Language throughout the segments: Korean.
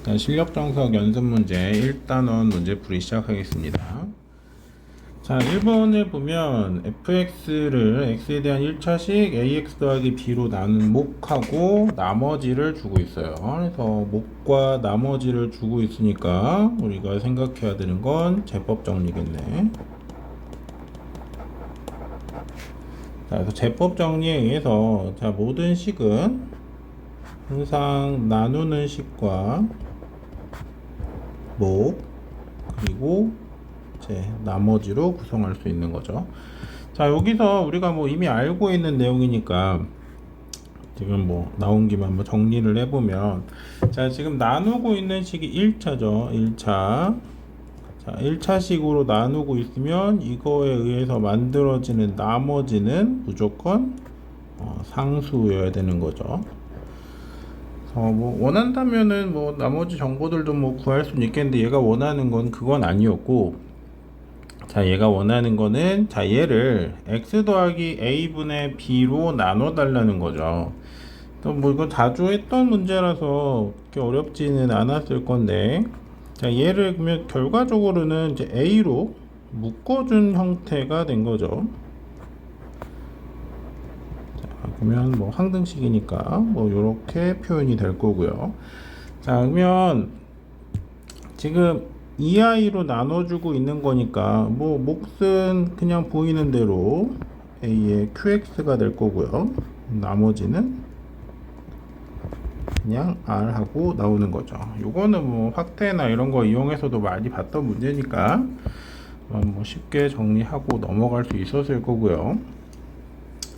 일단 실력 정석 연습 문제 1단원 문제풀이 시작하겠습니다. 자, 1번을 보면 fx를 x에 대한 1차식 ax 더하기 b로 나눈 목하고 나머지를 주고 있어요. 그래서 목과 나머지를 주고 있으니까 우리가 생각해야 되는 건 제법 정리겠네. 자, 그래서 제법 정리에 의해서 자, 모든 식은 항상 나누는 식과 목 그리고 이제 나머지로 구성할 수 있는 거죠. 자, 여기서 우리가 뭐 이미 알고 있는 내용이니까 지금 뭐 나온 김에 한번 정리를 해보면, 자, 지금 나누고 있는 식이 1차죠. 1차. 자, 1차식으로 나누고 있으면 이거에 의해서 만들어지는 나머지는 무조건 상수여야 되는 거죠. 뭐 원한다면은 뭐 나머지 정보들도 뭐 구할 수는 있겠는데, 얘가 원하는 건 그건 아니었고, 자, 얘가 원하는 거는, 자, 얘를 x 더하기 a분의 b로 나눠 달라는 거죠. 또 뭐 이거 자주 했던 문제라서 그렇게 어렵지는 않았을 건데, 자, 얘를 그러면 결과적으로는 이제 a로 묶어준 형태가 된 거죠. 그러면 뭐 항등식이니까 뭐 이렇게 표현이 될 거고요. 자, 그러면 지금 EI로 나눠주고 있는 거니까 뭐 몫은 그냥 보이는 대로 A의 QX가 될 거고요. 나머지는 그냥 R 하고 나오는 거죠. 요거는 뭐 확대나 이런 거 이용해서도 많이 봤던 문제니까 뭐 쉽게 정리하고 넘어갈 수 있었을 거고요.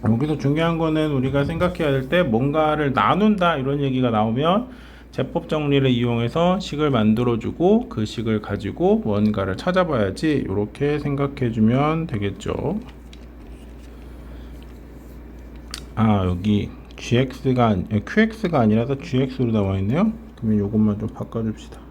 여기서 중요한 거는 우리가 생각해야 될 때, 뭔가를 나눈다 이런 얘기가 나오면 제법 정리를 이용해서 식을 만들어주고 그 식을 가지고 뭔가를 찾아봐야지, 이렇게 생각해 주면 되겠죠. 아, 여기 QX가 아니라서 GX로 나와 있네요. 그러면 이것만 좀 바꿔줍시다.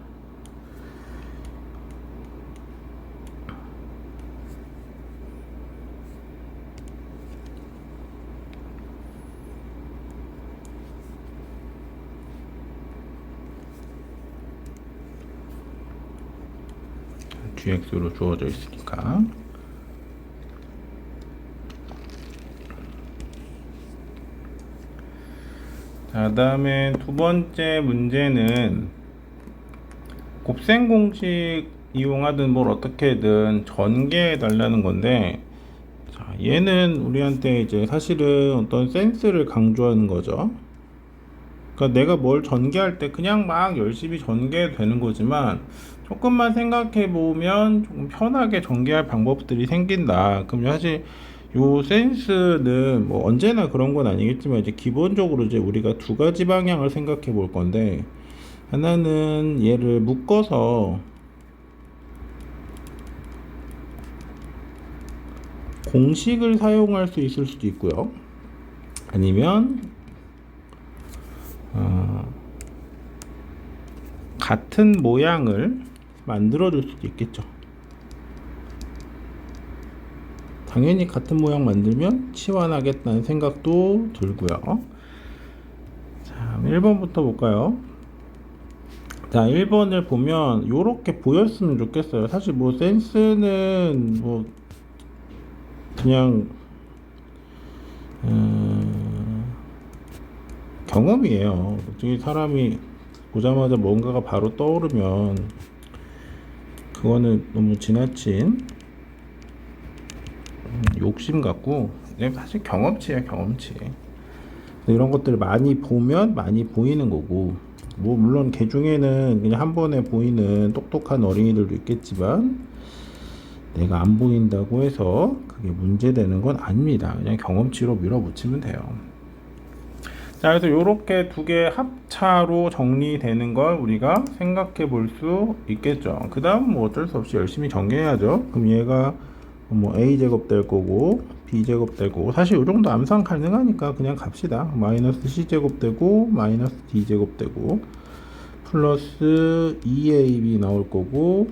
GX로 주어져 있으니까. 자, 다음에 두 번째 문제는 곱셈 공식 이용하든 뭘 어떻게든 전개해 달라는 건데, 자, 얘는 우리한테 이제 사실은 어떤 센스를 강조하는 거죠. 그러니까 내가 뭘 전개할 때 그냥 막 열심히 전개되는 거지만, 조금만 생각해 보면 조금 편하게 전개할 방법들이 생긴다. 그럼 사실 요 센스는 뭐 언제나 그런 건 아니겠지만, 이제 기본적으로 이제 우리가 두 가지 방향을 생각해 볼 건데, 하나는 얘를 묶어서 공식을 사용할 수 있을 수도 있고요. 아니면 같은 모양을 만들어 줄 수도 있겠죠. 당연히 같은 모양 만들면 치환하겠다는 생각도 들고요. 자, 1번부터 볼까요? 자, 1번을 보면 요렇게 보였으면 좋겠어요. 사실 뭐 센스는 뭐 그냥 경험이에요. 어떻게 사람이 보자마자 뭔가가 바로 떠오르면 그거는 너무 지나친 욕심 같고, 사실 경험치야, 경험치. 이런 것들을 많이 보면 많이 보이는 거고, 뭐 물론 개 중에는 그냥 한 번에 보이는 똑똑한 어린이들도 있겠지만, 내가 안 보인다고 해서 그게 문제되는 건 아닙니다. 그냥 경험치로 밀어붙이면 돼요. 자, 그래서 이렇게 두 개 합차로 정리되는 걸 우리가 생각해 볼 수 있겠죠. 그 다음 뭐 어쩔 수 없이 열심히 전개해야죠. 그럼 얘가 뭐 a제곱 될 거고 b제곱 될 거고, 사실 이 정도 암산 가능하니까 그냥 갑시다. 마이너스 c제곱 되고 마이너스 d제곱 되고 플러스 2ab 나올 거고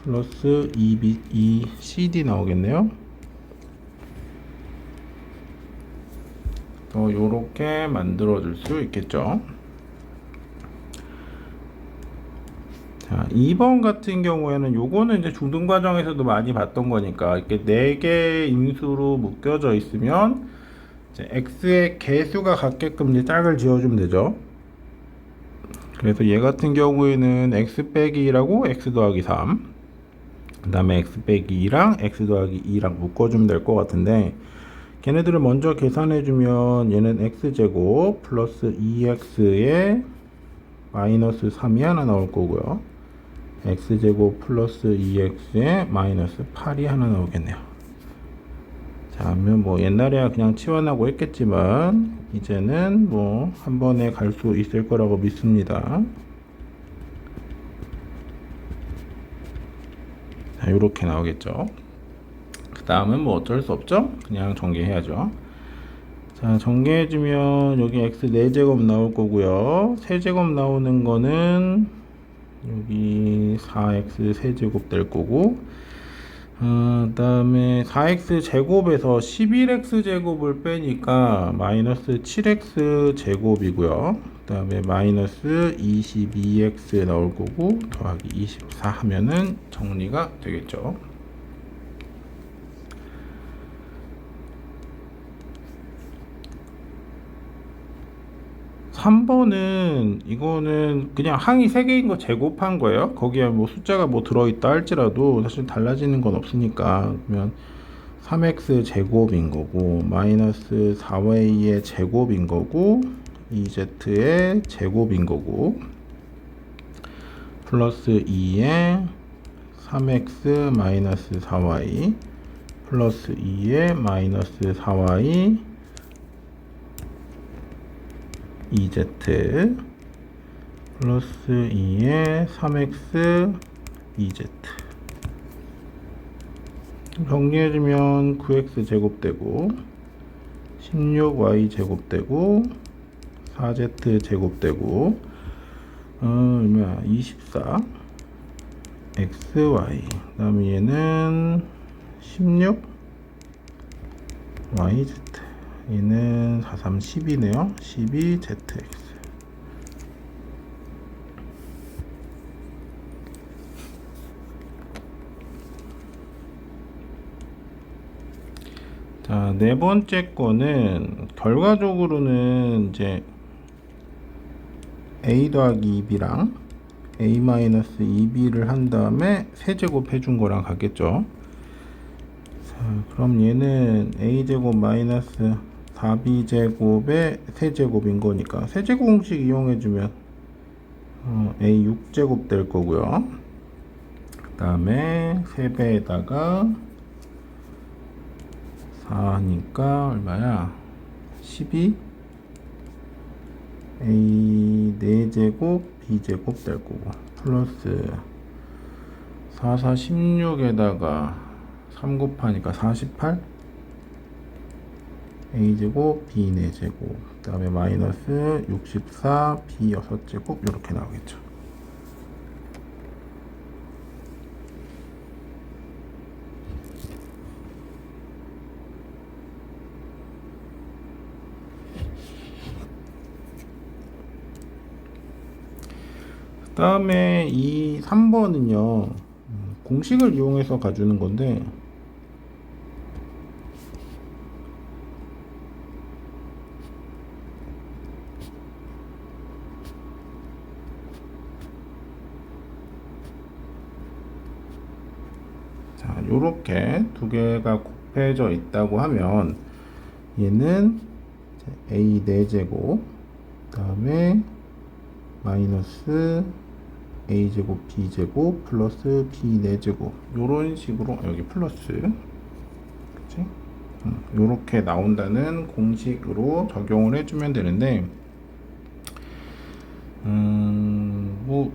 플러스 2cd 나오겠네요. 요렇게 만들어 줄 수 있겠죠. 자, 2번 같은 경우에는 요거는 이제 중등 과정에서도 많이 봤던 거니까 이렇게 4개 인수로 묶여져 있으면 이제 x의 개수가 같게끔 이제 짝을 지어주면 되죠. 그래서 얘 같은 경우에는 x 빼기 2라고 x 더하기 3, 그 다음에 x 빼기 2랑 x 더하기 2랑 묶어주면 될 것 같은데, 걔네들을 먼저 계산해주면 얘는 x제곱 플러스 2x에 마이너스 3이 하나 나올 거고요. x제곱 플러스 2x에 마이너스 8이 하나 나오겠네요. 자, 그러면 뭐 옛날에야 그냥 치환하고 했겠지만 이제는 뭐 한 번에 갈 수 있을 거라고 믿습니다. 자, 요렇게 나오겠죠. 그 다음은 뭐 어쩔 수 없죠. 그냥 전개해야죠. 자, 전개해주면 여기 x 4제곱 나올 거고요. 세제곱 나오는 거는 여기 4x 세제곱 될 거고, 그 다음에 4x 제곱에서 11x 제곱을 빼니까 마이너스 7x 제곱이고요. 그 다음에 마이너스 22x 나올 거고, 더하기 24 하면은 정리가 되겠죠. 3번은 이거는 그냥 항이 3개인 거 제곱한 거예요. 거기에 뭐 숫자가 뭐 들어있다 할지라도 사실 달라지는 건 없으니까, 그러면 3x 제곱인 거고 마이너스 4y의 제곱인 거고 2z의 제곱인 거고 플러스 2의 3x 마이너스 4y 플러스 2의 마이너스 4y 2z 플러스 2의 3x 2z 정리해주면 9x 제곱되고 16y 제곱되고 4z 제곱되고 얼마야 24 xy, 그 다음에 얘는 16 yz, 얘는 4, 3, 10이네요. 12zx. 자, 네 번째 거는 결과적으로는 이제 a 더하기 2b랑 a 마이너스 2b를 한 다음에 세제곱 해준 거랑 같겠죠. 자, 그럼 얘는 a제곱 마이너스 4b제곱의 세제곱인 거니까 세제곱 공식 이용해주면 a 6제곱 될 거고요. 그 다음에 3배에다가 4니까 얼마야? 12 a 4제곱 b제곱 될 거고 플러스 4, 4, 16에다가 3 곱하니까 48 a제곱 b 4제곱 그 다음에 마이너스 64 b 6제곱 이렇게 나오겠죠. 그 다음에 이 3번은요 공식을 이용해서 가주는 건데, 자, 요렇게 두 개가 곱해져 있다고 하면 얘는 a 4제곱 그 다음에 마이너스 a제곱 b제곱 플러스 b 4제곱 요런 식으로 여기 플러스 그치? 요렇게 나온다는 공식으로 적용을 해주면 되는데, 뭐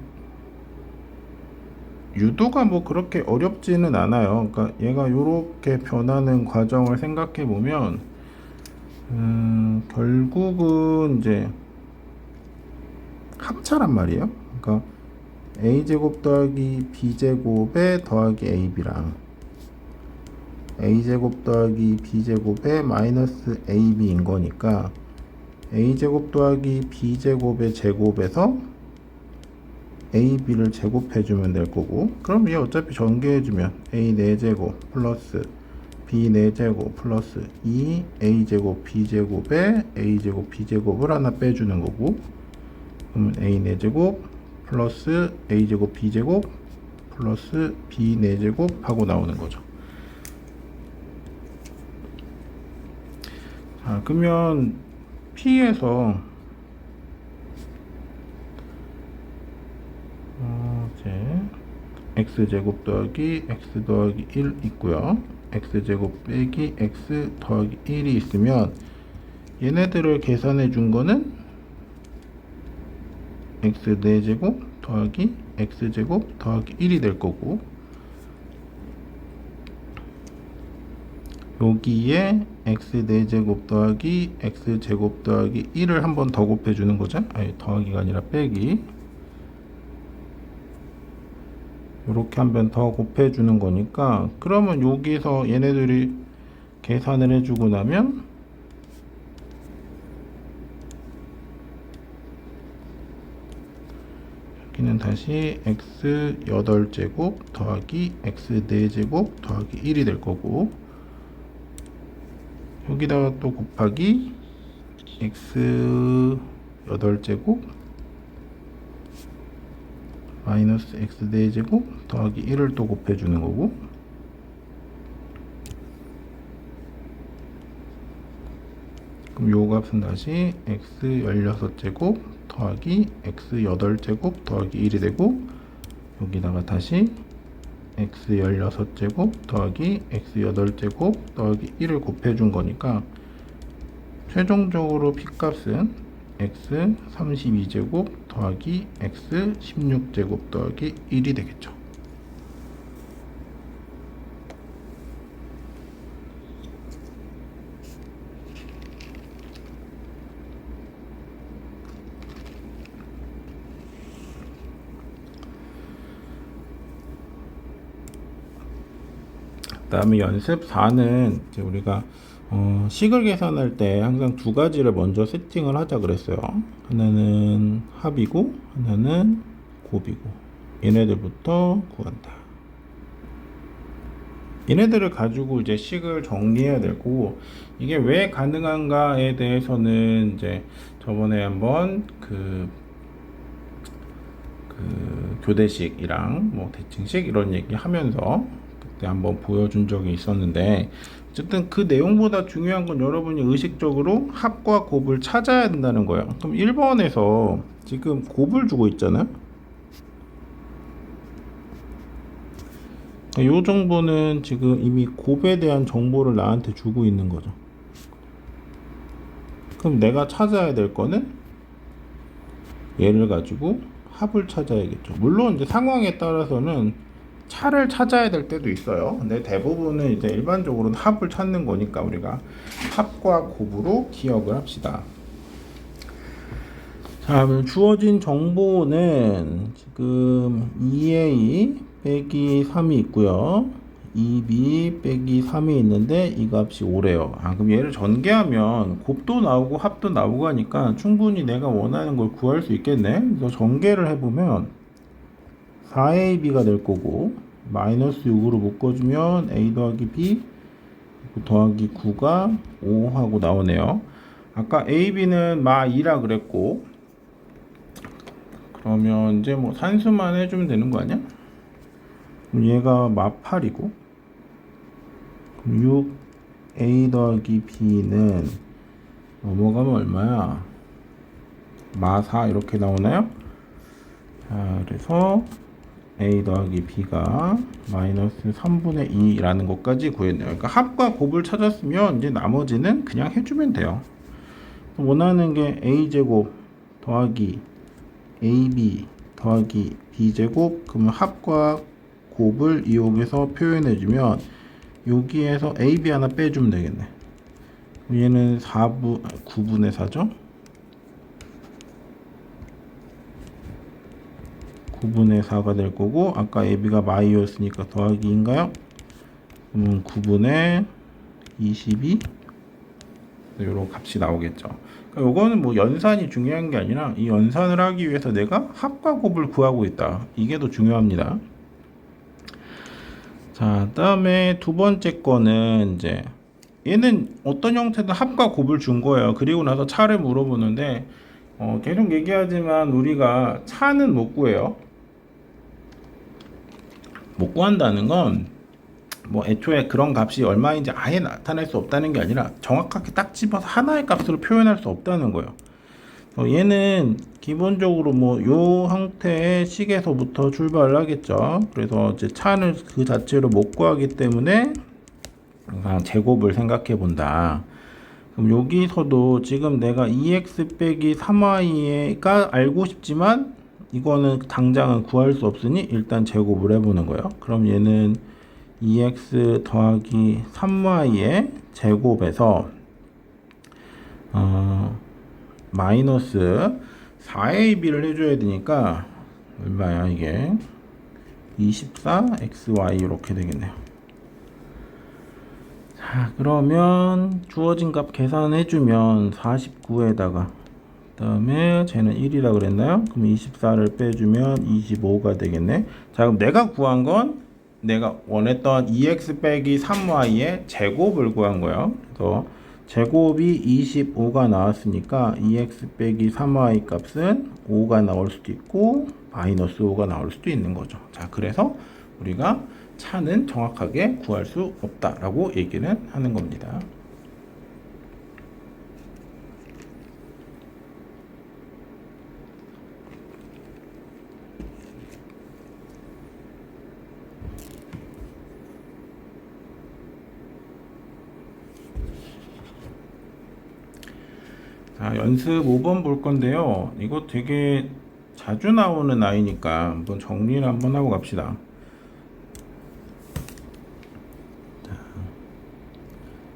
유도가 뭐 그렇게 어렵지는 않아요. 그러니까 얘가 요렇게 변하는 과정을 생각해 보면 결국은 이제 합차란 말이에요. 그러니까 a제곱 더하기 b제곱에 더하기 ab랑 a제곱 더하기 b제곱에 마이너스 ab인 거니까 a제곱 더하기 b제곱의 제곱에서 AB를 제곱해주면 될 거고, 그럼 얘 어차피 전개해주면 A 4제곱 플러스 B 4제곱 플러스 2A제곱 B제곱에 A제곱 B제곱을 하나 빼주는 거고, 그러면 A 4제곱 플러스 A제곱 B제곱 플러스 B 4제곱 하고 나오는 거죠. 자, 그러면 P에서 x제곱 더하기 x 더하기 1 있고요. x제곱 빼기 x 더하기 1이 있으면 얘네들을 계산해 준 거는 x 4제곱 더하기 x제곱 더하기 1이 될 거고, 여기에 x 4제곱 더하기 x제곱 더하기 1을 한 번 더 곱해 주는 거죠. 아니, 더하기가 아니라 빼기. 이렇게 한 번 더 곱해 주는 거니까, 그러면 여기서 얘네들이 계산을 해주고 나면 여기는 다시 x 8제곱 더하기 x 4제곱 더하기 1이 될 거고, 여기다가 또 곱하기 x 8제곱 마이너스 x 4제곱 더하기 1을 또 곱해주는 거고, 그럼 요 값은 다시 x 16제곱 더하기 x 8제곱 더하기 1이 되고, 여기다가 다시 x 16제곱 더하기 x 8제곱 더하기 1을 곱해준 거니까 최종적으로 P값은 x 32제곱 더하기 x 16제곱 더하기 1이 되겠죠. 그 다음에 연습 4는 이제 우리가 식을 계산할 때 항상 두 가지를 먼저 세팅을 하자 그랬어요. 하나는 합이고 하나는 곱이고, 얘네들부터 구한다. 얘네들을 가지고 이제 식을 정리해야 되고, 이게 왜 가능한가에 대해서는 이제 저번에 한번 그 교대식이랑 뭐 대칭식 이런 얘기 하면서 그때 한번 보여준 적이 있었는데, 어쨌든 그 내용보다 중요한 건 여러분이 의식적으로 합과 곱을 찾아야 된다는 거예요. 그럼 1번에서 지금 곱을 주고 있잖아요. 이 정보는 지금 이미 곱에 대한 정보를 나한테 주고 있는 거죠. 그럼 내가 찾아야 될 거는 얘를 가지고 합을 찾아야겠죠. 물론 이제 상황에 따라서는 차를 찾아야 될 때도 있어요. 근데 대부분은 이제 일반적으로는 합을 찾는 거니까 우리가 합과 곱으로 기억을 합시다. 자, 그럼 주어진 정보는 지금 2a 빼기 3이 있고요. 2b 빼기 3이 있는데 이 값이 5래요. 그럼 얘를 전개하면 곱도 나오고 합도 나오고 하니까 충분히 내가 원하는 걸 구할 수 있겠네. 그래서 전개를 해보면 4ab가 될 거고, 마이너스 6으로 묶어주면 a 더하기 b 더하기 9가 5하고 나오네요. 아까 ab는 마 2라 그랬고, 그러면 이제 뭐 산수만 해주면 되는 거 아니야? 그럼 얘가 마 8이고, 6a 더하기 b는 넘어가면 얼마야? 마 4 이렇게 나오나요? 자, 그래서 a 더하기 b가 마이너스 3분의 2라는 것까지 구했네요. 그러니까 합과 곱을 찾았으면 이제 나머지는 그냥 해주면 돼요. 원하는 게 a제곱 더하기 ab 더하기 b제곱, 그러면 합과 곱을 이용해서 표현해주면 여기에서 ab 하나 빼주면 되겠네. 얘는 9분의 4죠. 9분의 4가 될 거고, 아까 ab가 마이였으니까 더하기인가요? 그러면 9분의 22 이런 값이 나오겠죠. 그러니까 요거는 뭐 연산이 중요한 게 아니라 이 연산을 하기 위해서 내가 합과 곱을 구하고 있다. 이게 더 중요합니다. 자, 다음에 두 번째 거는 이제 얘는 어떤 형태든 합과 곱을 준 거예요. 그리고 나서 차를 물어보는데 계속 얘기하지만 우리가 차는 못 구해요. 못 구한다는 건 뭐 애초에 그런 값이 얼마인지 아예 나타낼 수 없다는 게 아니라 정확하게 딱 집어서 하나의 값으로 표현할 수 없다는 거예요. 얘는 기본적으로 뭐 요 형태의 식에서부터 출발을 하겠죠. 그래서 이제 차는 그 자체로 못 구하기 때문에 제곱을 생각해 본다. 그럼 여기서도 지금 내가 2x 빼기 3y가 알고 싶지만 이거는 당장은 구할 수 없으니 일단 제곱을 해보는 거예요. 그럼 얘는 2x 더하기 3y의 제곱에서 마이너스 4ab를 해줘야 되니까 얼마야 이게 24xy 이렇게 되겠네요. 자, 그러면 주어진 값 계산해주면 49에다가 그 다음에 쟤는 1이라 그랬나요? 그럼 24를 빼주면 25가 되겠네. 자, 그럼 내가 구한 건 내가 원했던 2x 빼기 3y의 제곱을 구한 거예요. 그래서 제곱이 25가 나왔으니까 2x 빼기 3y 값은 5가 나올 수도 있고 마이너스 5가 나올 수도 있는 거죠. 자, 그래서 우리가 차는 정확하게 구할 수 없다라고 얘기는 하는 겁니다. 자, 연습 5번 볼 건데요. 이거 되게 자주 나오는 아이니까 한번 정리를 한번 하고 갑시다. 자,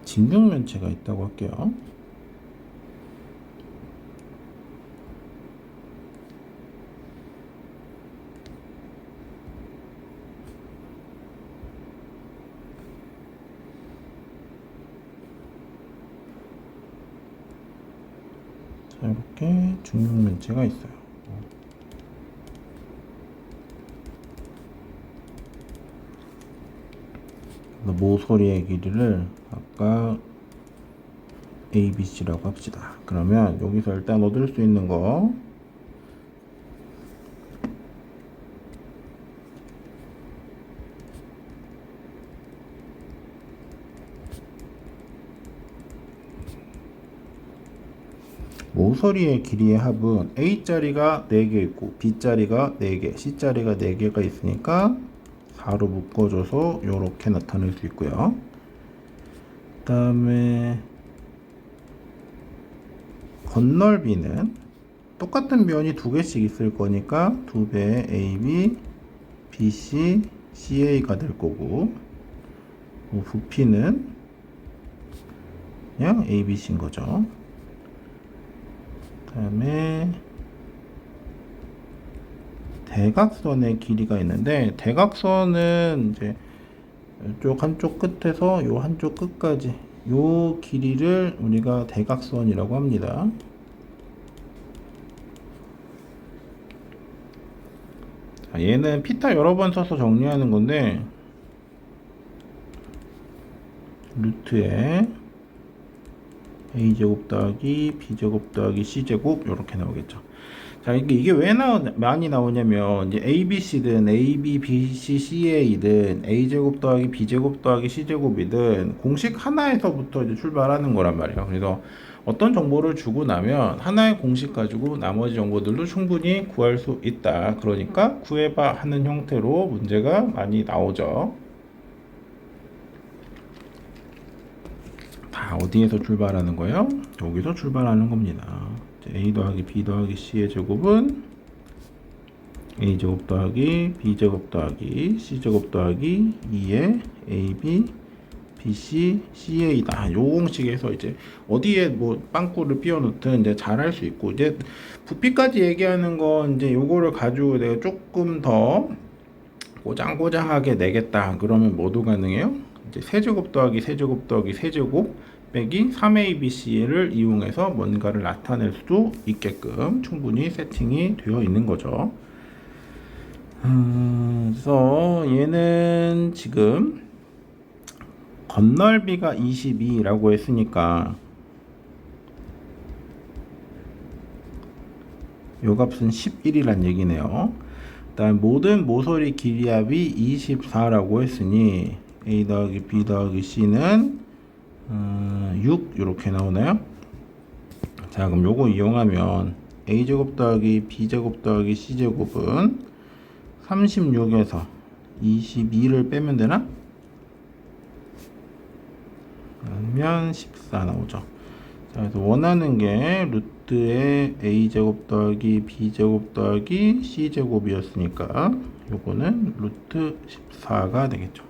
직육면체가 있다고 할게요. 자, 이렇게 직육면체가 있어요. 모서리의 길이를 아까 ABC라고 합시다. 그러면 여기서 일단 얻을 수 있는 거 모서리의 길이의 합은 A자리가 4개 있고 B자리가 4개, C자리가 4개가 있으니까 4로 묶어줘서 이렇게 나타낼 수 있고요. 그 다음에 건널비는 똑같은 면이 2개씩 있을 거니까 2배의 AB, BC, CA가 될 거고 부피는 그냥 ABC인 거죠. 그 다음에 대각선의 길이가 있는데 대각선은 이제 이쪽 한쪽 끝에서 요 한쪽 끝까지 요 길이를 우리가 대각선이라고 합니다. 자, 얘는 피타 여러 번 써서 정리하는 건데 루트에 a제곱 더하기 b제곱 더하기 c제곱 이렇게 나오겠죠. 자, 이게 왜 많이 나오냐면 이제 ABC든 AB, BC, CA든 a제곱 더하기 b제곱 더하기 c제곱이든 공식 하나에서부터 이제 출발하는 거란 말이에요. 그래서 어떤 정보를 주고 나면 하나의 공식 가지고 나머지 정보들도 충분히 구할 수 있다. 그러니까 구해봐 하는 형태로 문제가 많이 나오죠. 다 어디에서 출발하는 거예요? 여기서 출발하는 겁니다. a 더하기 b 더하기 c의 제곱은 a제곱 더하기 b제곱 더하기 c제곱 더하기 2의 ab, bc, ca다. 요 공식에서 이제 어디에 뭐 빵꾸를 끼워 넣든 이제 잘 할 수 있고 이제 부피까지 얘기하는 건 이제 요거를 가지고 내가 조금 더 꼬장꼬장하게 내겠다. 그러면 뭐도 가능해요? 이제 세제곱 더하기 세제곱 더하기 세제곱 빼기 3ABC를 이용해서 뭔가를 나타낼 수도 있게끔 충분히 세팅이 되어 있는 거죠. 그래서 얘는 지금 건널비가 22라고 했으니까 요 값은 11이란 얘기네요. 그다음 모든 모서리 길이압이 24라고 했으니 A 더하기 B 더하기 C는 6 이렇게 나오나요? 자, 그럼 요거 이용하면 A제곱 더하기 B제곱 더하기 C제곱은 36에서 22를 빼면 되나? 그러면 14 나오죠. 자, 그래서 원하는 게 루트의 A제곱 더하기 B제곱 더하기 C제곱이었으니까 요거는 루트 14가 되겠죠.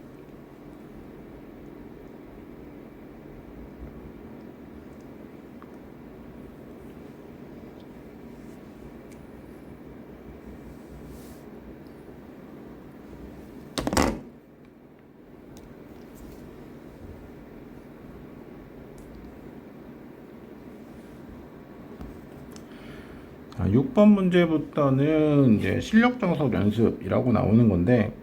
자, 6번 문제부터는 이제 실력 정석 연습이라고 나오는 건데,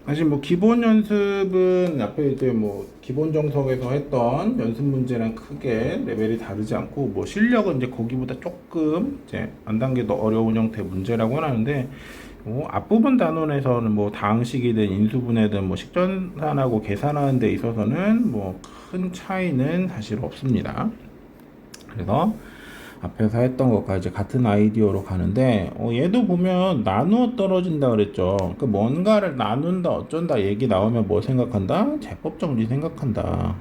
사실 뭐 기본 연습은 앞에 이제 뭐 기본 정석에서 했던 연습 문제랑 크게 레벨이 다르지 않고, 뭐 실력은 이제 거기보다 조금 이제 한 단계 더 어려운 형태 문제라고 하는데, 앞부분 단원에서는 뭐 다항식이든 인수분해든 뭐 식전산하고 계산하는 데 있어서는 뭐 큰 차이는 사실 없습니다. 그래서 앞에서 했던 것과 이제 같은 아이디어로 가는데, 얘도 보면 나누어 떨어진다 그랬죠. 그 뭔가를 나눈다 어쩐다 얘기 나오면 뭐 생각한다? 제법 정리 생각한다.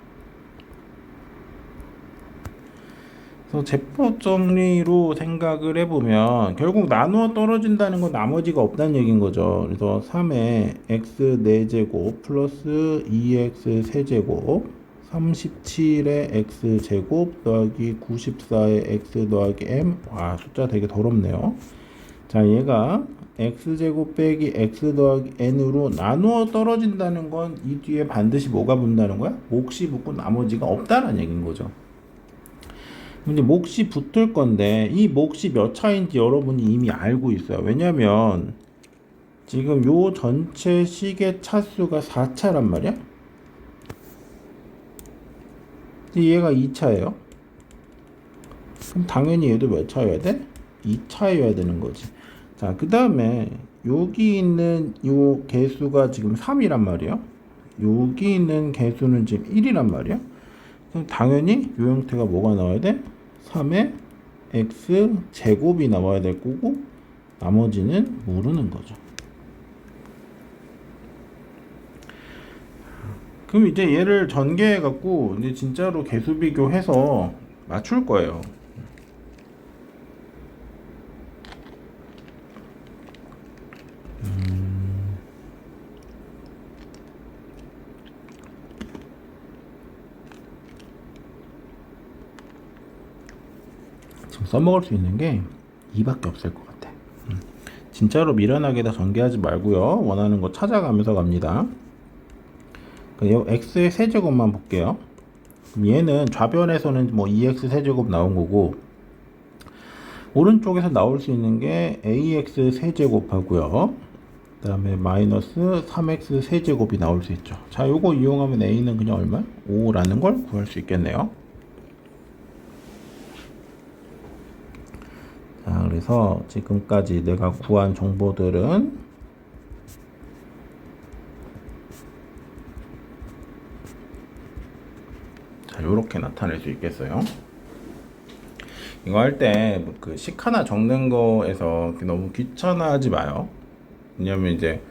그래서 제법 정리로 생각을 해보면 결국 나누어 떨어진다는 건 나머지가 없다는 얘기인 거죠. 그래서 3에 x 4제곱 플러스 2x 세제곱 37의 x제곱 더하기 94의 x 더하기 m. 와, 숫자 되게 더럽네요. 자, 얘가 x제곱 빼기 x 더하기 n으로 나누어 떨어진다는 건 이 뒤에 반드시 뭐가 붙는다는 거야? 몫이 붙고 나머지가 없다는 얘기인 거죠. 근데 몫이 붙을 건데 이 몫이 몇 차인지 여러분이 이미 알고 있어요. 왜냐면 지금 요 전체 식의 차수가 4차란 말이야. 얘가 2차예요. 그럼 당연히 얘도 몇 차여야 돼? 2차여야 되는 거지. 자, 그 다음에 여기 있는 요 개수가 지금 3이란 말이에요. 여기 있는 개수는 지금 1이란 말이에요. 그럼 당연히 요 형태가 뭐가 나와야 돼? 3의 x 제곱이 나와야 될 거고 나머지는 모르는 거죠. 그럼 이제 얘를 전개해 갖고 이제 진짜로 개수 비교해서 맞출 거예요. 지금 써먹을 수 있는 게 2밖에 없을 것 같아. 진짜로 미련하게 다 전개하지 말고요. 원하는 거 찾아가면서 갑니다. x의 세제곱만 볼게요. 그럼 얘는 좌변에서는 뭐 2x 세제곱 나온 거고 오른쪽에서 나올 수 있는 게 ax 세제곱 하고요. 그 다음에 마이너스 3x 세제곱이 나올 수 있죠. 자, 요거 이용하면 a는 그냥 얼마? 5라는 걸 구할 수 있겠네요. 자, 그래서 지금까지 내가 구한 정보들은 자, 요렇게 나타낼 수 있겠어요. 이거 할 때 그 식 하나 적는 거에서 너무 귀찮아하지 마요. 왜냐면 이제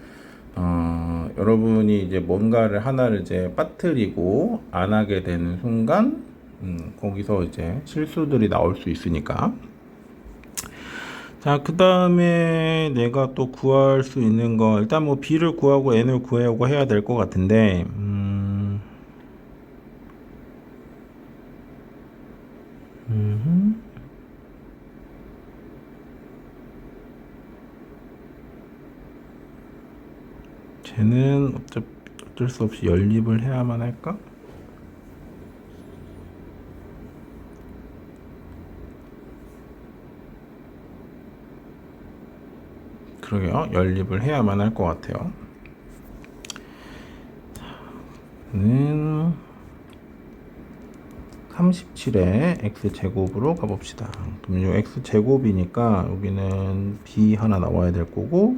여러분이 이제 뭔가를 하나를 이제 빠뜨리고 안 하게 되는 순간 거기서 이제 실수들이 나올 수 있으니까. 자, 그 다음에 내가 또 구할 수 있는 거 일단 뭐 b를 구하고 n을 구하고 해야 될 것 같은데 쟤는 어쩔 수 없이 연립을 해야만 할까? 그러게요. 연립을 해야만 할 것 같아요. 는 37에 x제곱으로 가봅시다. 그럼 이 x제곱이니까 여기는 b 하나 나와야 될 거고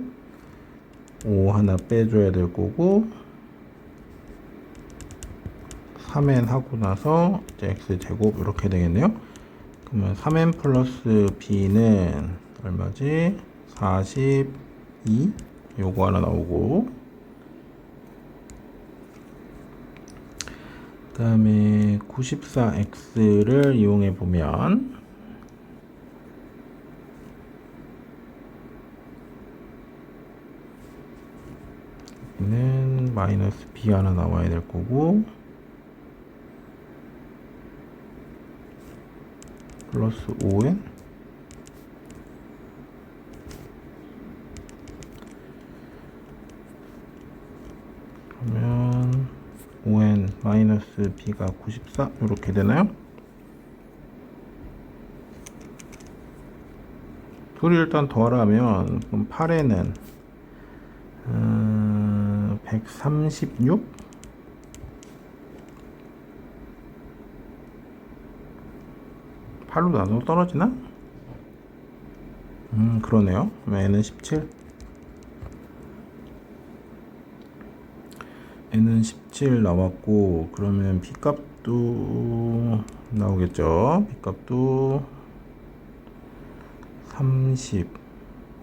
5 하나 빼줘야 될 거고 3n 하고 나서 이제 x제곱 이렇게 되겠네요. 그러면 3n 플러스 b는 얼마지? 42 요거 하나 나오고 그 다음에 94x를 이용해 보면 여기는 마이너스 b 하나 나와야 될 거고 플러스 5n 그러면 5n 마이너스 b가 94 이렇게 되나요? 둘이 일단 더하면 그럼 8n은 136 8로 나눠 떨어지나? 그러네요. 그럼 n은 17 n은 17 나왔고 그러면 b 값도 나오겠죠. b 값도 30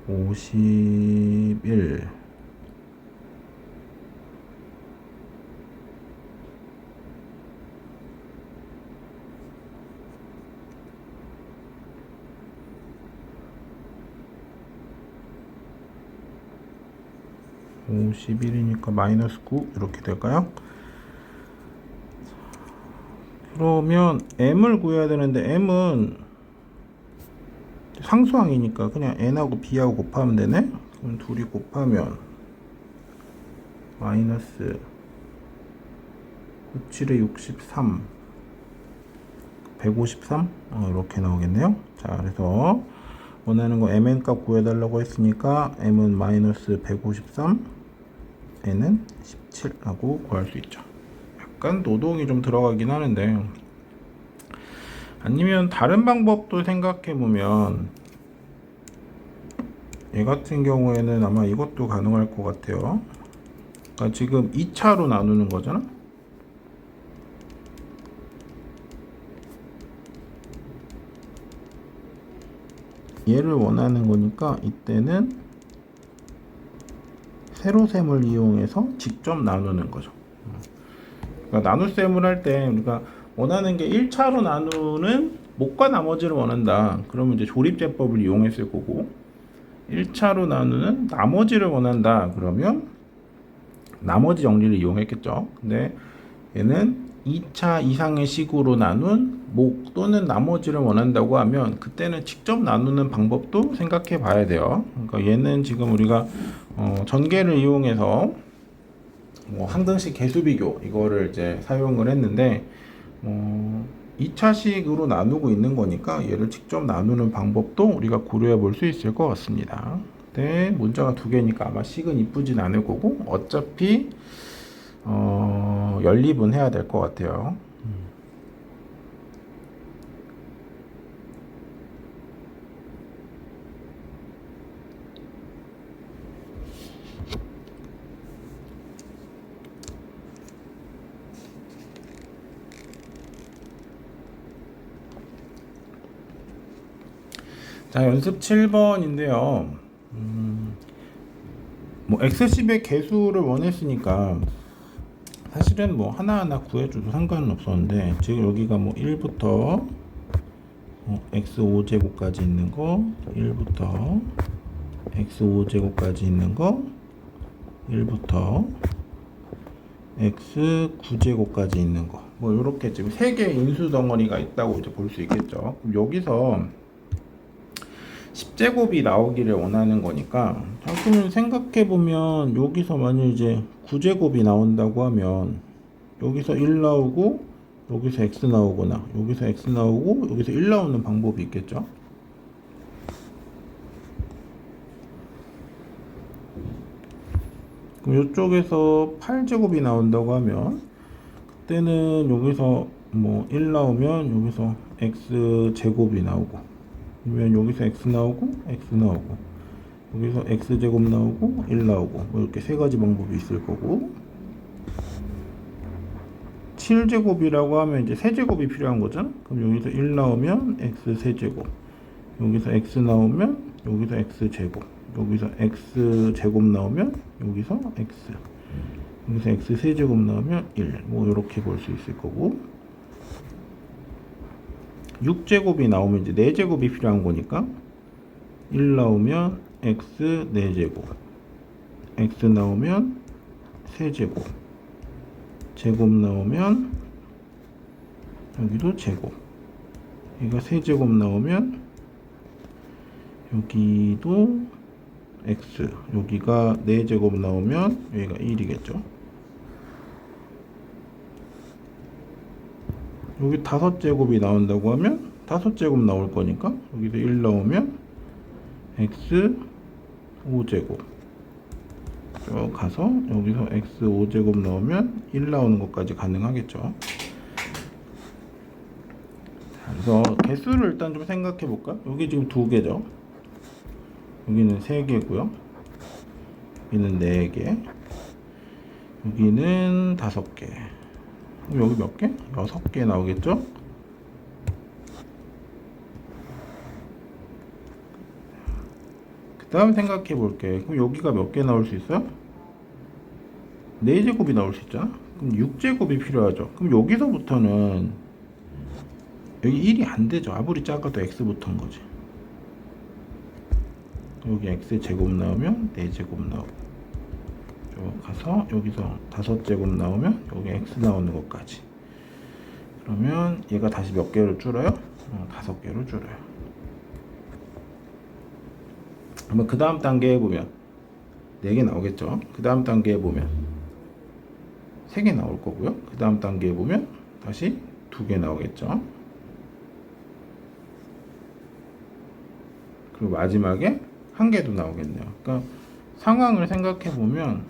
51 51이니까 마이너스 9 이렇게 될까요? 그러면 m을 구해야 되는데 m은 상수항이니까 그냥 n하고 b하고 곱하면 되네? 그럼 둘이 곱하면 마이너스 97에 63 153 이렇게 나오겠네요. 자, 그래서 원하는 거 mn 값 구해달라고 했으니까 m은 마이너스 153 n은 17하고 구할 수 있죠. 약간 노동이 좀 들어가긴 하는데 아니면 다른 방법도 생각해 보면 얘 같은 경우에는 아마 이것도 가능할 것 같아요. 그러니까 지금 2차로 나누는 거잖아. 얘를 원하는 거니까 이때는 세로셈을 이용해서 직접 나누는 거죠. 그러니까 나눗셈을 할 때 우리가 원하는 게 1차로 나누는 목과 나머지를 원한다. 그러면 이제 조립제법을 이용했을 거고 1차로 나누는 나머지를 원한다. 그러면 나머지 정리를 이용했겠죠. 근데 얘는 2차 이상의 식으로 나눈 목 또는 나머지를 원한다고 하면 그때는 직접 나누는 방법도 생각해 봐야 돼요. 그러니까 얘는 지금 우리가 전개를 이용해서 항등식 개수비교 이거를 이제 사용을 했는데 2차식으로 나누고 있는 거니까 얘를 직접 나누는 방법도 우리가 고려해 볼 수 있을 것 같습니다. 근데 문자가 두 개니까 아마 식은 이쁘진 않을 거고 어차피 연립은 해야 될 것 같아요. 자, 연습 7번인데요. 뭐 X10의 개수를 원했으니까 사실은 뭐 하나하나 구해줘도 상관은 없었는데 지금 여기가 뭐 1부터 X5제곱까지 있는 거 1부터 X5제곱까지 있는 거 1부터 X9제곱까지 있는 거 뭐 이렇게 지금 3개의 인수 덩어리가 있다고 이제 볼 수 있겠죠. 그럼 여기서 10제곱이 나오기를 원하는 거니까 그러면 생각해보면 여기서 만약 이제 9제곱이 나온다고 하면 여기서 1 나오고 여기서 x 나오거나 여기서 x 나오고 여기서 1 나오는 방법이 있겠죠. 그럼 이쪽에서 8제곱이 나온다고 하면 그때는 여기서 뭐 1 나오면 여기서 x 제곱이 나오고, 그러면 여기서 x 나오고 x 나오고, 여기서 x 제곱 나오고 1 나오고, 뭐 이렇게 세 가지 방법이 있을 거고, 7제곱이라고 하면 이제 세제곱이 필요한 거잖아. 그럼 여기서 1 나오면 x 세제곱, 여기서 x 나오면 여기서 x 제곱, 여기서 x 제곱 나오면 여기서 x, 여기서 x 세제곱 나오면 1, 뭐 이렇게 볼 수 있을 거고, 6제곱이 나오면 이제 4제곱이 필요한 거니까 1 나오면 x 4제곱, x 나오면 세제곱, 제곱 나오면 여기도 제곱, 여기가 세제곱 나오면 여기도 x, 여기가 4제곱 나오면 여기가 1이겠죠. 여기 5제곱이 나온다고 하면 5제곱 나올 거니까 여기서 1 나오면 x 5제곱, 쭉 가서 여기서 x 5제곱 나오면 1 나오는 것까지 가능하겠죠. 자, 그래서 개수를 일단 좀 생각해 볼까? 여기 지금 2개죠. 여기는 3개고요. 여기는 4개. 여기는 5개. 여기 몇 개? 6개 나오겠죠? 그 다음 생각해 볼게. 그럼 여기가 몇 개 나올 수 있어요? 4제곱이 나올 수 있잖아? 그럼 6제곱이 필요하죠. 그럼 여기서부터는 여기 1이 안 되죠. 아무리 작아도 x부터인 거지. 여기 x 제곱 나오면 4제곱 나오고, 쭉 가서 여기서 5제곱 나오면 여기 x 나오는 것까지. 그러면 얘가 다시 몇 개로 줄어요? 5개로 줄어요. 그러면 그 다음 단계에 보면 4개 나오겠죠. 그 다음 단계에 보면 3개 나올 거고요. 그 다음 단계에 보면 다시 2개 나오겠죠. 그리고 마지막에 1개도 나오겠네요. 그러니까 상황을 생각해 보면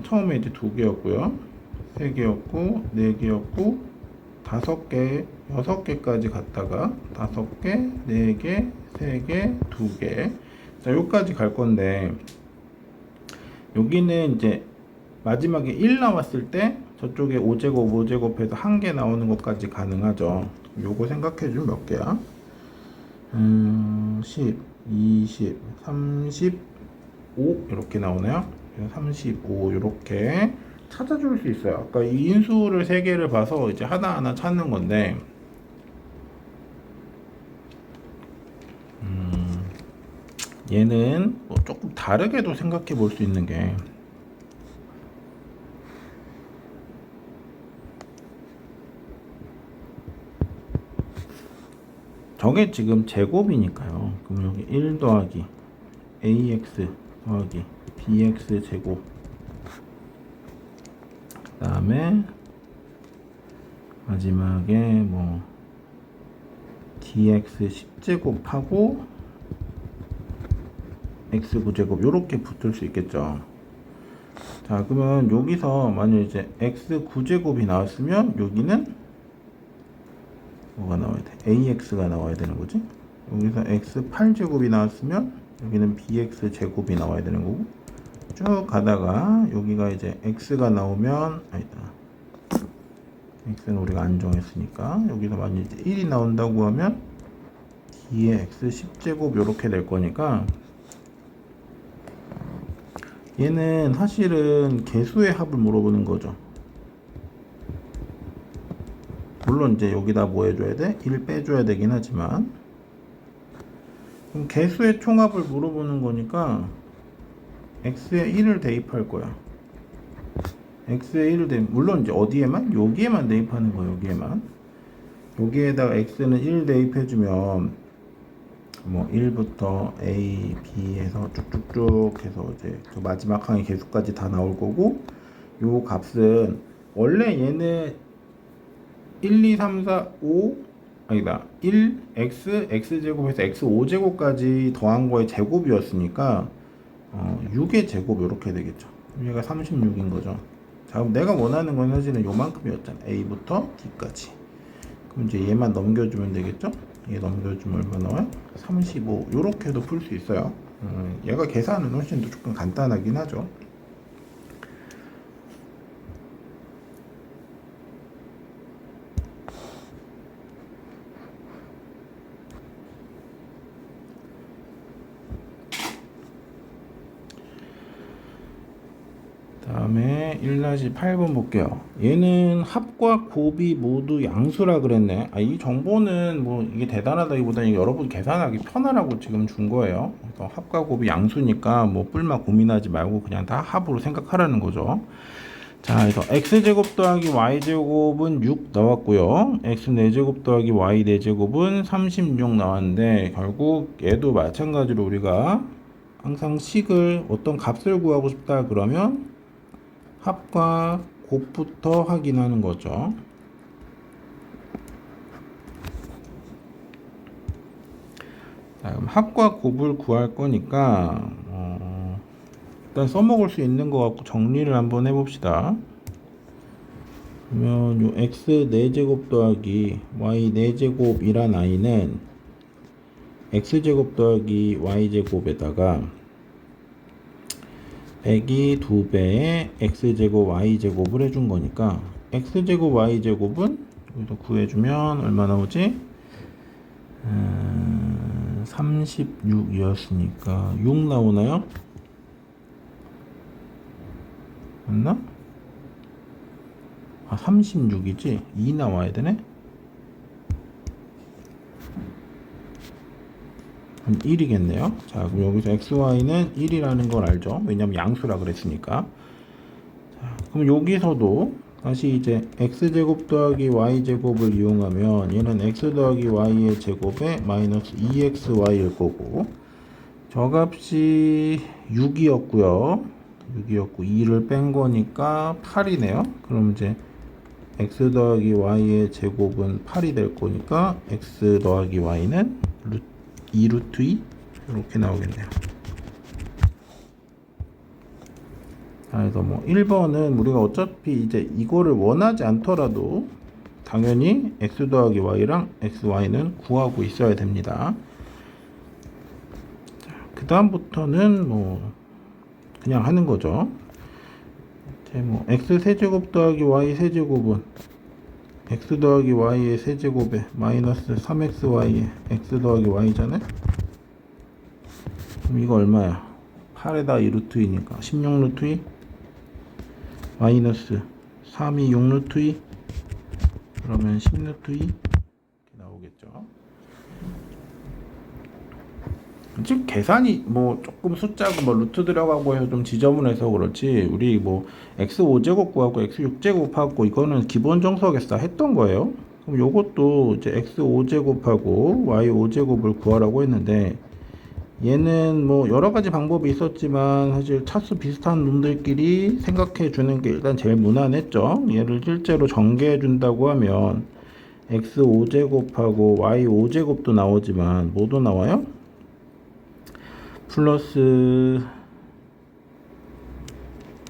처음에 이제 2개였고요, 3개였고, 4개였고, 5개, 6개까지 갔다가 5개, 4개, 3개, 2개. 자, 여기까지 갈 건데, 여기는 이제 마지막에 1 나왔을 때 저쪽에 5제곱, 5제곱해서 1개 나오는 것까지 가능하죠. 요거 생각해 주면 몇 개야? 10, 20, 35 이렇게 나오네요. 35 이렇게 찾아줄 수 있어요. 아까 이 인수를 3개를 봐서 이제 하나하나 찾는 건데, 얘는 뭐 조금 다르게도 생각해 볼 수 있는 게, 저게 지금 제곱이니까요. 그럼 여기 1 더하기 ax 더하기 bx 제곱, 그 다음에 마지막에 뭐 dx 10제곱하고 x 9제곱 요렇게 붙을 수 있겠죠. 자, 그러면 여기서 만약 이제 x 9제곱이 나왔으면 여기는 뭐가 나와야 돼? ax가 나와야 되는 거지. 여기서 x 8제곱이 나왔으면 여기는 bx 제곱이 나와야 되는 거고, 쭉 가다가 여기가 이제 x가 나오면, 아니다, x는 우리가 안 정했으니까 여기서 만약 이제 1이 나온다고 하면 뒤에 x 10제곱 요렇게 될 거니까, 얘는 사실은 개수의 합을 물어보는 거죠. 물론 이제 여기다 뭐 해줘야 돼? 1 빼줘야 되긴 하지만, 그럼 개수의 총합을 물어보는 거니까 x에 1을 대입할 거야. x에 1을 대입, 물론 이제 어디에만? 여기에만 대입하는 거야. 여기에만. 여기에다가 x는 1 대입해주면 뭐 1부터 a, b 해서 쭉쭉쭉 해서 이제 그 마지막 항의 개수까지 다 나올 거고, 요 값은 원래 얘는 1, 2, 3, 4, 5 아니다 1, x, x제곱에서 x 5제곱까지 더한 거의 제곱이었으니까 6의 제곱 이렇게 되겠죠. 얘가 36인 거죠. 자, 그럼 내가 원하는 건 사실은 요만큼이었잖아. A부터 D까지. 그럼 이제 얘만 넘겨주면 되겠죠? 얘 넘겨주면 얼마 나와요? 35. 요렇게도 풀 수 있어요. 얘가 계산은 훨씬 더 조금 간단하긴 하죠. 다음에 1-8번 볼게요. 얘는 합과 곱이 모두 양수라 그랬네. 이 정보는 뭐 이게 대단하다기보다는 여러분 계산하기 편하라고 지금 준 거예요. 그래서 합과 곱이 양수니까 뭐 뿔만 고민하지 말고 그냥 다 합으로 생각하라는 거죠. 자, 그래서 x제곱 더하기 y제곱은 6 나왔고요. x4제곱 더하기 y4제곱은 36 나왔는데, 결국 얘도 마찬가지로 우리가 항상 식을 어떤 값을 구하고 싶다 그러면 합과 곱부터 확인하는 거죠. 자, 그럼 합과 곱을 구할 거니까 일단 써먹을 수 있는 것 같고 정리를 한번 해봅시다. 그러면 요 x 4제곱 더하기 y 4제곱이란 아이는 x제곱 더하기 y제곱에다가 빼기 2배의 x제곱 y제곱을 해준 거니까 x제곱 y제곱은 여기서 구해주면 얼마 나오지? 36이었으니까 6 나오나요? 맞나? 36이지? 2 나와야 되네? 1이겠네요. 자, 그럼 여기서 xy는 1이라는 걸 알죠? 왜냐면 양수라 그랬으니까. 자, 그럼 여기서도 다시 이제 x제곱 더하기 y제곱을 이용하면 얘는 x 더하기 y의 제곱에 마이너스 2xy일 거고, 저 값이 6이었고요. 6이었고 2를 뺀 거니까 8이네요. 그럼 이제 x 더하기 y의 제곱은 8이 될 거니까 x 더하기 y는 2루트 2 이렇게 나오겠네요. 그래서 뭐 1번은 우리가 어차피 이제 이거를 원하지 않더라도 당연히 x 더하기 y랑 xy는 구하고 있어야 됩니다. 그 다음부터는 뭐 그냥 하는 거죠. 이제 뭐 x 세제곱 더하기 y 세제곱은 x 더하기 y의 세제곱에 마이너스 3xy의 x 더하기 y잖아요. 그럼 이거 얼마야? 8에다 2루트 2니까 16루트 2 마이너스 3이 6루트 2 그러면 10루트 2 이렇게 나오겠죠. 즉 계산이 뭐 조금 숫자고 뭐 루트 들어가고 해서 좀 지저분해서 그렇지, 우리 뭐 x 5제곱 구하고 x 6제곱 하고 이거는 기본 정석에서 했던 거예요. 그럼 요것도 이제 x 5제곱하고 y 5제곱을 구하라고 했는데, 얘는 뭐 여러 가지 방법이 있었지만 사실 차수 비슷한 놈들끼리 생각해 주는 게 일단 제일 무난했죠. 얘를 실제로 전개해 준다고 하면 x 5제곱하고 y 5제곱도 나오지만 뭐도 나와요? 플러스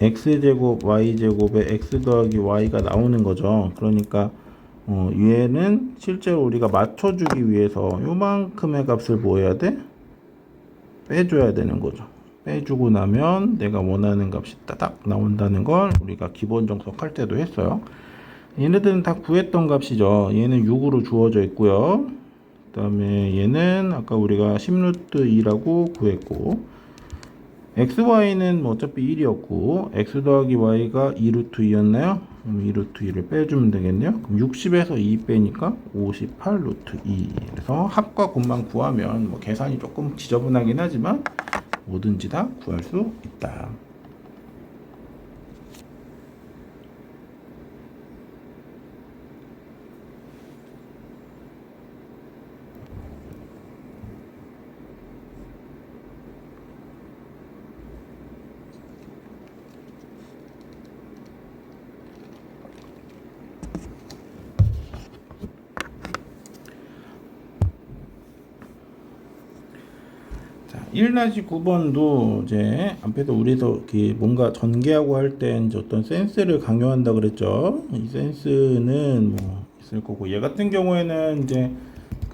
x제곱 y제곱에 x 더하기 y가 나오는 거죠. 그러니까 얘는 실제로 우리가 맞춰주기 위해서 요만큼의 값을 뭐 해야 돼? 빼줘야 되는 거죠. 빼주고 나면 내가 원하는 값이 따닥 나온다는 걸 우리가 기본 정석할 때도 했어요. 얘네들은 다 구했던 값이죠. 얘는 6으로 주어져 있고요. 그 다음에 얘는 아까 우리가 10루트 2라고 구했고, xy는 뭐 어차피 1이었고 x 더하기 y가 2루트 2였나요? 그럼 2루트 2를 빼주면 되겠네요. 그럼 60에서 2 빼니까 58루트 2. 그래서 합과 곱만 구하면 뭐 계산이 조금 지저분하긴 하지만 뭐든지 다 구할 수 있다. 1-9번도 이제 앞에서 우리도 뭔가 전개하고 할 때 이제 어떤 센스를 강요한다 그랬죠. 이 센스는 뭐 있을 거고, 얘 같은 경우에는 이제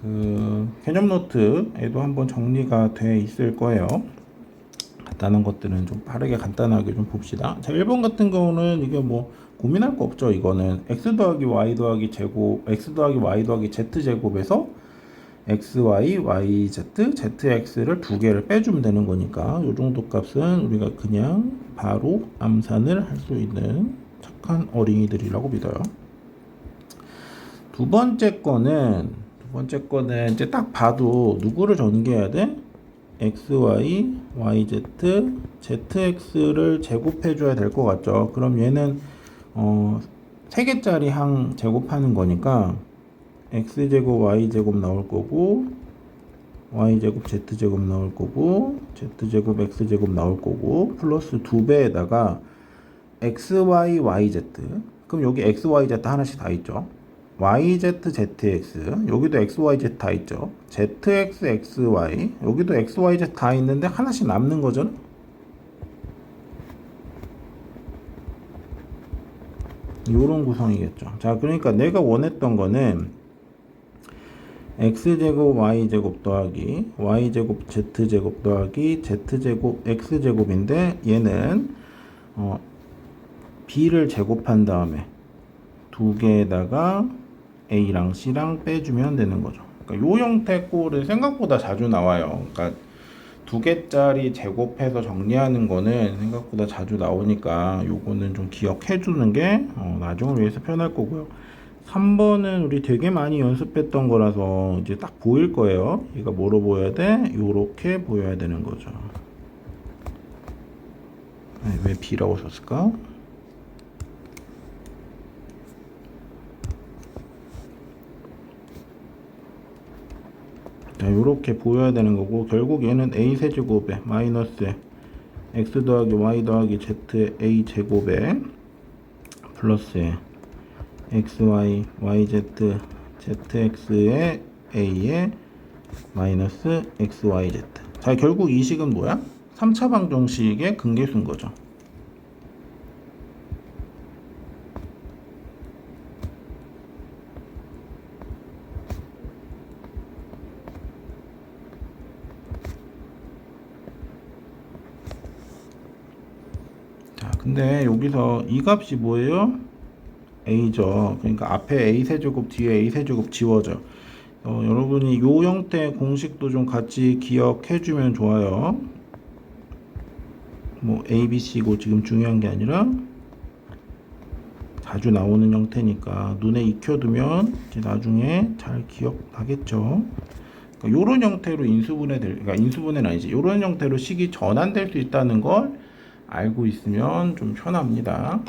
그 개념 노트에도 한번 정리가 돼 있을 거예요. 간단한 것들은 좀 빠르게 간단하게 좀 봅시다. 자, 1번 같은 경우는 이게 뭐 고민할 거 없죠. 이거는 x 더하기 y 더하기 제곱, x 더하기 y 더하기 z 제곱에서 xy, yz, zx를 두 개를 빼주면 되는 거니까 이 정도 값은 우리가 그냥 바로 암산을 할 수 있는 착한 어린이들이라고 믿어요. 두 번째 거는 이제 딱 봐도 누구를 전개해야 돼? xy, yz, zx를 제곱해 줘야 될 것 같죠. 그럼 얘는 3개짜리 항 제곱하는 거니까 x제곱 y제곱 나올 거고, y제곱 z제곱 나올 거고, z제곱 x제곱 나올 거고, 플러스 2배에다가 xy yz. 그럼 여기 xyz 하나씩 다 있죠. yz zx, 여기도 xyz 다 있죠. zx xy, 여기도 xyz 다 있는데 하나씩 남는 거죠. 요런 구성이겠죠. 자, 그러니까 내가 원했던 거는 x제곱 y제곱 더하기 y제곱 z제곱 더하기 z제곱 x제곱인데, 얘는 b를 제곱한 다음에 두 개에다가 a랑 c랑 빼주면 되는 거죠. 그러니까 요 형태 꼴은 생각보다 자주 나와요. 그러니까 두 개짜리 제곱해서 정리하는 거는 생각보다 자주 나오니까 요거는 좀 기억해 주는 게 나중을 위해서 편할 거고요. 3번은 우리 되게 많이 연습했던 거라서 이제 딱 보일 거예요. 얘가 뭐로 보여야 돼? 요렇게 보여야 되는 거죠. 왜 B라고 썼을까? 자, 요렇게 보여야 되는 거고, 결국 얘는 A 세제곱에 마이너스 X 더하기 Y 더하기 Z A 제곱에 플러스 XY, YZ, ZX의 A에 마이너스 XYZ. 자, 결국 이 식은 뭐야? 3차 방정식의 근계수인 거죠. 자, 근데 여기서 이 값이 뭐예요? A죠. 그러니까 앞에 A 세제곱 뒤에 A 세제곱 지워져. 여러분이 요 형태의 공식도 좀 같이 기억해 주면 좋아요. 뭐 A, B, C고 지금 중요한 게 아니라 자주 나오는 형태니까 눈에 익혀두면 이제 나중에 잘 기억나겠죠. 그러니까 요런 형태로 그러니까 인수분해는 아니지. 요런 형태로 식이 전환될 수 있다는 걸 알고 있으면 좀 편합니다.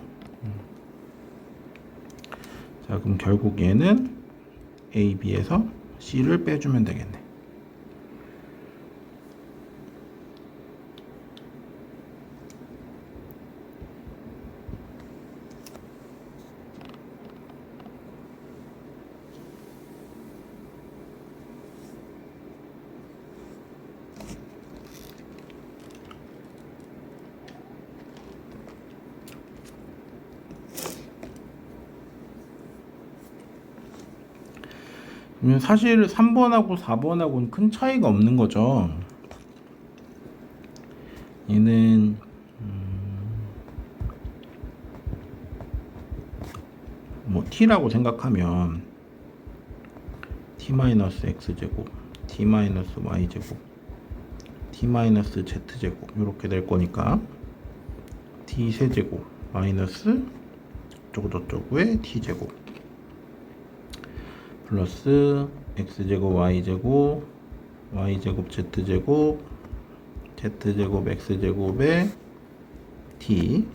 자, 그럼 결국 얘는 A, B에서 C를 빼주면 되겠네. 그러면 사실 3번하고 4번하고는 큰 차이가 없는 거죠. 얘는 뭐 t라고 생각하면 t-x제곱, t-y제곱, t-z제곱 이렇게 될 거니까 t세제곱 마이너스 저쩌고저쩌고의 t제곱 플러스 x제곱 y제곱 y제곱 z제곱 z제곱 x제곱에 t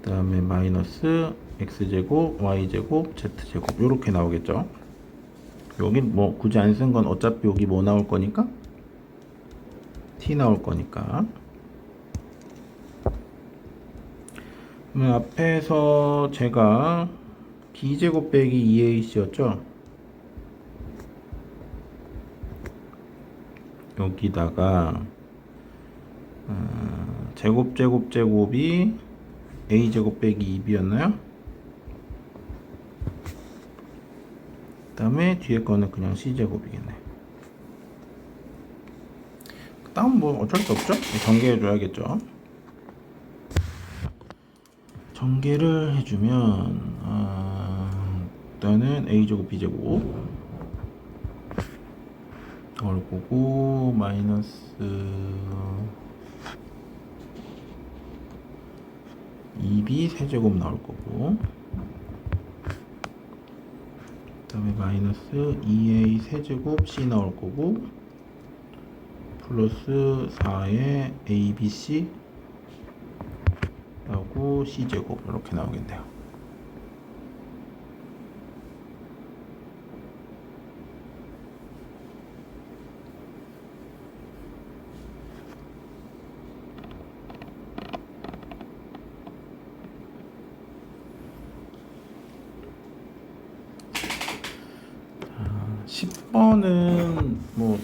그 다음에 마이너스 x제곱 y제곱 z제곱 이렇게 나오겠죠. 여기 뭐 굳이 안 쓴 건 어차피 여기 뭐 나올 거니까 t 나올 거니까. 그러면 앞에서 제가 b제곱 빼기 2ac였죠. 여기다가 제곱이 a제곱 빼기 2b였나요? 그 다음에 뒤에 거는 그냥 c제곱이겠네. 그 다음 뭐 어쩔 수 없죠? 전개해 줘야겠죠. 전개를 해주면 일단은 a제곱 b제곱 나올 거고, 마이너스 2b 세제곱 나올 거고, 그 다음에 마이너스 2a 세제곱 c 나올 거고, 플러스 4의 abc 하고 c제곱 이렇게 나오겠네요. 자, 10번은 뭐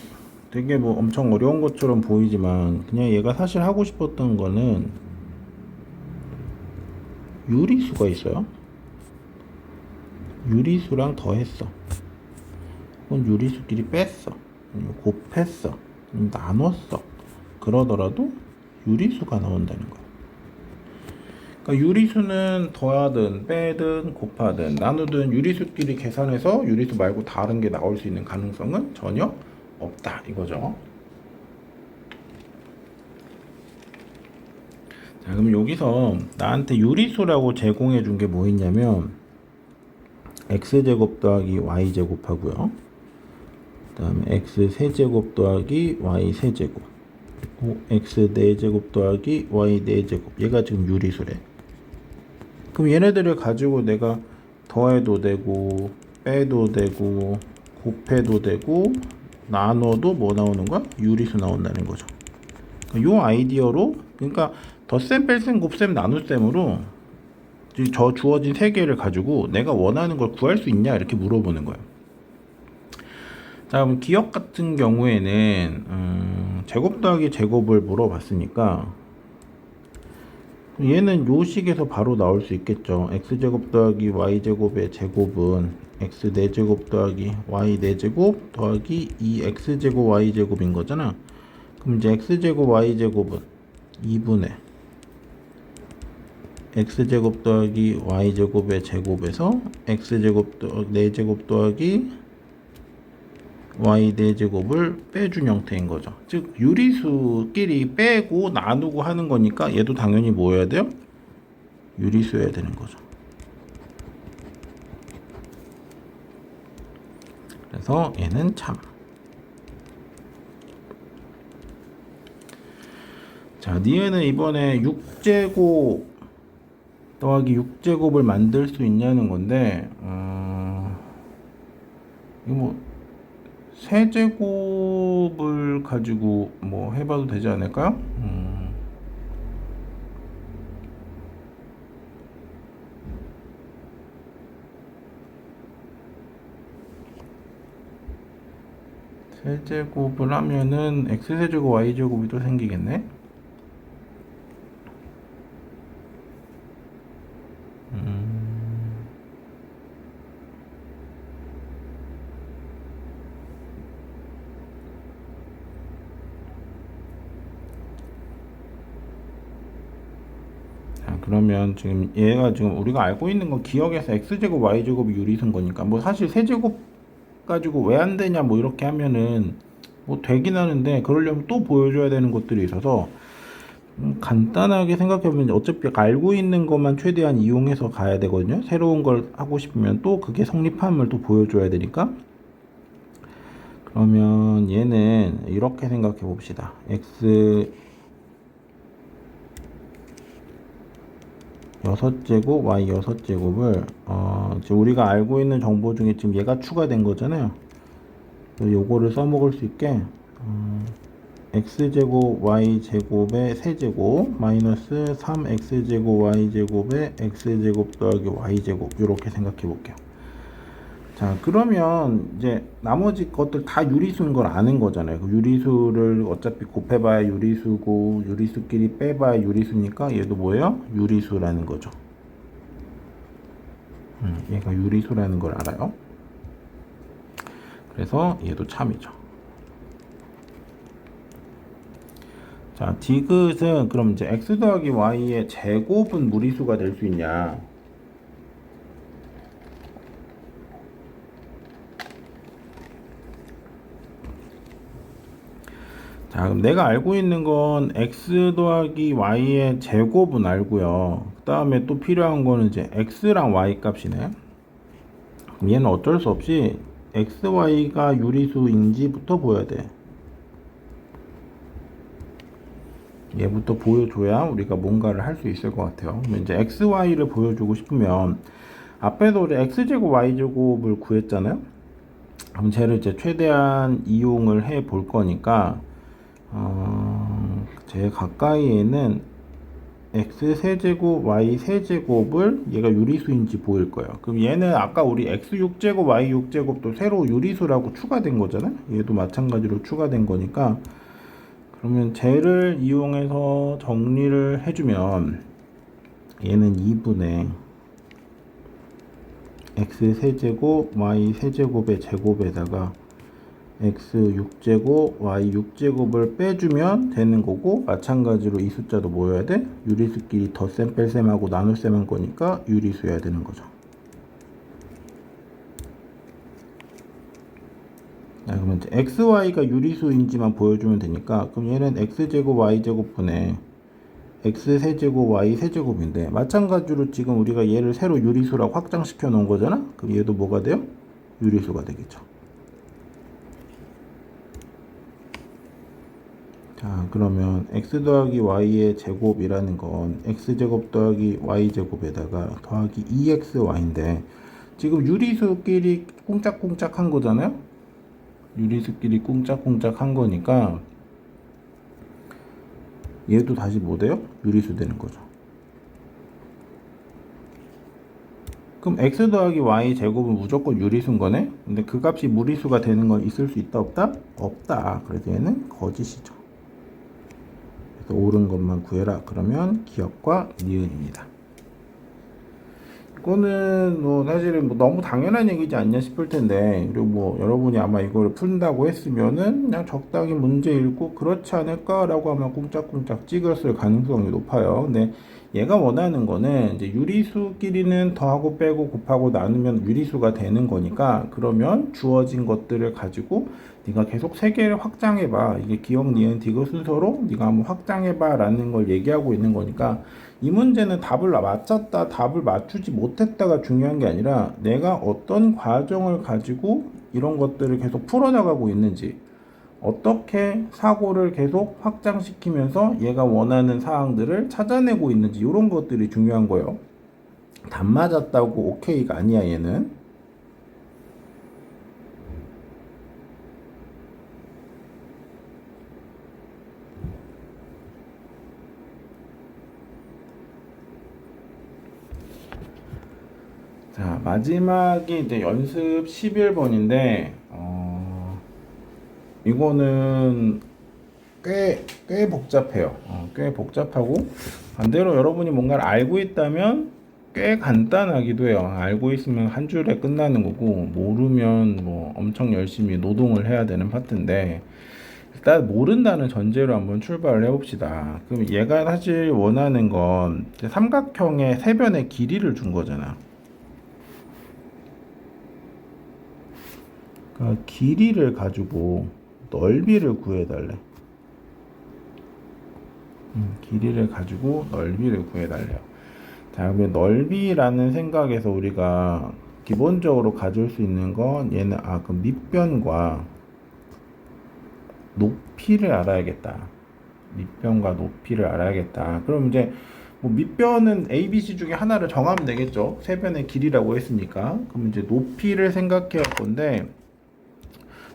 되게 뭐 엄청 어려운 것처럼 보이지만 그냥 얘가 사실 하고 싶었던 거는 유리수가 있어요. 유리수랑 더했어. 그건 유리수끼리 뺐어. 곱했어. 나눴어. 그러더라도 유리수가 나온다는 거야. 그러니까 유리수는 더하든 빼든 곱하든 나누든 유리수끼리 계산해서 유리수 말고 다른 게 나올 수 있는 가능성은 전혀 없다 이거죠. 자, 그럼 여기서 나한테 유리수라고 제공해 준 게 뭐 있냐면 x제곱 더하기 y제곱 하고요. 그 다음에 x 세제곱 더하기 y 세제곱, x 4제곱 더하기 y 4제곱. 얘가 지금 유리수래. 그럼 얘네들을 가지고 내가 더해도 되고 빼도 되고 곱해도 되고 나눠도 뭐 나오는 거야? 유리수 나온다는 거죠. 요 아이디어로, 그러니까 덧셈, 뺄셈, 곱셈, 나눗셈으로 저 주어진 세 개를 가지고 내가 원하는 걸 구할 수 있냐 이렇게 물어보는 거예요. 자, 그럼 기억 같은 경우에는 제곱 더하기 제곱을 물어봤으니까 얘는 요 식에서 바로 나올 수 있겠죠. x제곱 더하기 y제곱의 제곱은 x 4제곱 더하기 y 4제곱 더하기 2x제곱 y제곱인 거잖아. 그럼 이제 x제곱 y제곱은 2분의 x제곱 더하기 y제곱의 제곱에서 x제곱 4제곱 더하기 y 4제곱을 빼준 형태인 거죠. 즉 유리수끼리 빼고 나누고 하는 거니까 얘도 당연히 뭐여야 돼요? 유리수여야 되는 거죠. 그래서 얘는 참. 자, 니에는 이번에 6제곱 더하기 6제곱을 만들 수 있냐는 건데, 이거 뭐 세제곱을 가지고 뭐 해봐도 되지 않을까요? 세제곱을 하면은 x세제곱 y제곱이 또 생기겠네. 그러면 지금 얘가 지금 우리가 알고 있는 건 기억에서 x제곱 y제곱이 유리수인 거니까 뭐 사실 세제곱 가지고 왜 안 되냐 뭐 이렇게 하면은 뭐 되긴 하는데, 그러려면 또 보여줘야 되는 것들이 있어서 간단하게 생각해보면 어차피 알고 있는 것만 최대한 이용해서 가야 되거든요. 새로운 걸 하고 싶으면 또 그게 성립함을 또 보여줘야 되니까. 그러면 얘는 이렇게 생각해 봅시다. x 6제곱 y 6제곱을 지금 우리가 알고 있는 정보 중에 지금 얘가 추가된 거잖아요. 요거를 써먹을 수 있게 x제곱 y제곱의 세제곱 마이너스 3x제곱 y제곱의 x제곱 더하기 y제곱 이렇게 생각해 볼게요. 자, 그러면 이제 나머지 것들 다 유리수인 걸 아는 거잖아요. 그 유리수를 어차피 곱해봐야 유리수고 유리수끼리 빼봐야 유리수니까 얘도 뭐예요? 유리수라는 거죠. 얘가 유리수라는 걸 알아요. 그래서 얘도 참이죠. 자, 디귿은 그럼 이제 x 더하기 y의 제곱은 무리수가 될 수 있냐? 자, 그럼 내가 알고 있는 건 x 더하기 y의 제곱은 알고요. 그 다음에 또 필요한 거는 이제 x랑 y 값이네. 그럼 얘는 어쩔 수 없이 x, y가 유리수인지부터 보여야 돼. 얘부터 보여줘야 우리가 뭔가를 할 수 있을 것 같아요. 그럼 이제 x, y를 보여주고 싶으면 앞에서 우리 x제곱, y제곱을 구했잖아요. 그럼 쟤를 이제 최대한 이용을 해 볼 거니까 제 가까이에는 x 세제곱 y 세제곱을 얘가 유리수인지 보일 거예요. 그럼 얘는 아까 우리 x 6제곱 y 6제곱도 새로 유리수라고 추가된 거잖아요. 얘도 마찬가지로 추가된 거니까 그러면 쟤를 이용해서 정리를 해주면 얘는 2분의 x 세제곱 y 세제곱의 제곱에다가 x 6제곱 y 6제곱을 빼주면 되는 거고, 마찬가지로 이 숫자도 뭐여야 돼? 유리수끼리 덧셈 뺄셈하고 나눗셈 한 거니까 유리수여야 되는 거죠. 자, 그러면 이제 x, y가 유리수인지만 보여주면 되니까, 그럼 얘는 x제곱 y제곱 분의 x 세제곱 y 세제곱인데, 마찬가지로 지금 우리가 얘를 새로 유리수라고 확장시켜 놓은 거잖아? 그럼 얘도 뭐가 돼요? 유리수가 되겠죠. 자, 그러면 x 더하기 y의 제곱이라는 건 x제곱 더하기 y제곱에다가 더하기 2xy인데 지금 유리수끼리 꽁짝꽁짝 한 거잖아요. 유리수끼리 꽁짝꽁짝 한 거니까 얘도 다시 뭐 돼요? 유리수 되는 거죠. 그럼 x 더하기 y 제곱은 무조건 유리수인 거네. 근데 그 값이 무리수가 되는 건 있을 수 있다 없다? 없다. 그래서 얘는 거짓이죠. 옳은 것만 구해라. 그러면 기억과 니은입니다. 이거는 뭐 사실은 뭐 너무 당연한 얘기지 않냐 싶을 텐데, 그리고 뭐 여러분이 아마 이걸 푼다고 했으면은 그냥 적당히 문제 읽고 그렇지 않을까라고 아마 cung짝cung 짝 찍었을 가능성이 높아요. 근데 얘가 원하는 거는 이제 유리수끼리는 더하고 빼고 곱하고 나누면 유리수가 되는 거니까, 그러면 주어진 것들을 가지고 네가 계속 세 개를 확장해봐. 이게 기억, 니은, 디귿 순서로 네가 한번 확장해봐 라는 걸 얘기하고 있는 거니까, 이 문제는 답을 맞췄다, 답을 맞추지 못했다가 중요한 게 아니라 내가 어떤 과정을 가지고 이런 것들을 계속 풀어나가고 있는지, 어떻게 사고를 계속 확장시키면서 얘가 원하는 사항들을 찾아내고 있는지, 이런 것들이 중요한 거예요. 답 맞았다고 오케이가 아니야, 얘는. 자, 마지막이 이제 연습 11번인데, 이거는 꽤 복잡해요. 꽤 복잡하고, 반대로 여러분이 뭔가를 알고 있다면 꽤 간단하기도 해요. 알고 있으면 한 줄에 끝나는 거고, 모르면 뭐 엄청 열심히 노동을 해야 되는 파트인데, 일단 모른다는 전제로 한번 출발을 해봅시다. 그럼 얘가 사실 원하는 건 삼각형의 세 변의 길이를 준 거잖아. 그러니까 길이를 가지고 넓이를 구해달래. 길이를 가지고 넓이를 구해달래요. 자, 그러면 넓이라는 생각에서 우리가 기본적으로 가질 수 있는 건 얘는 그 밑변과 높이를 알아야겠다. 밑변과 높이를 알아야겠다. 그럼 이제 뭐 밑변은 A, B, C 중에 하나를 정하면 되겠죠. 세 변의 길이라고 했으니까. 그럼 이제 높이를 생각해 할 건데,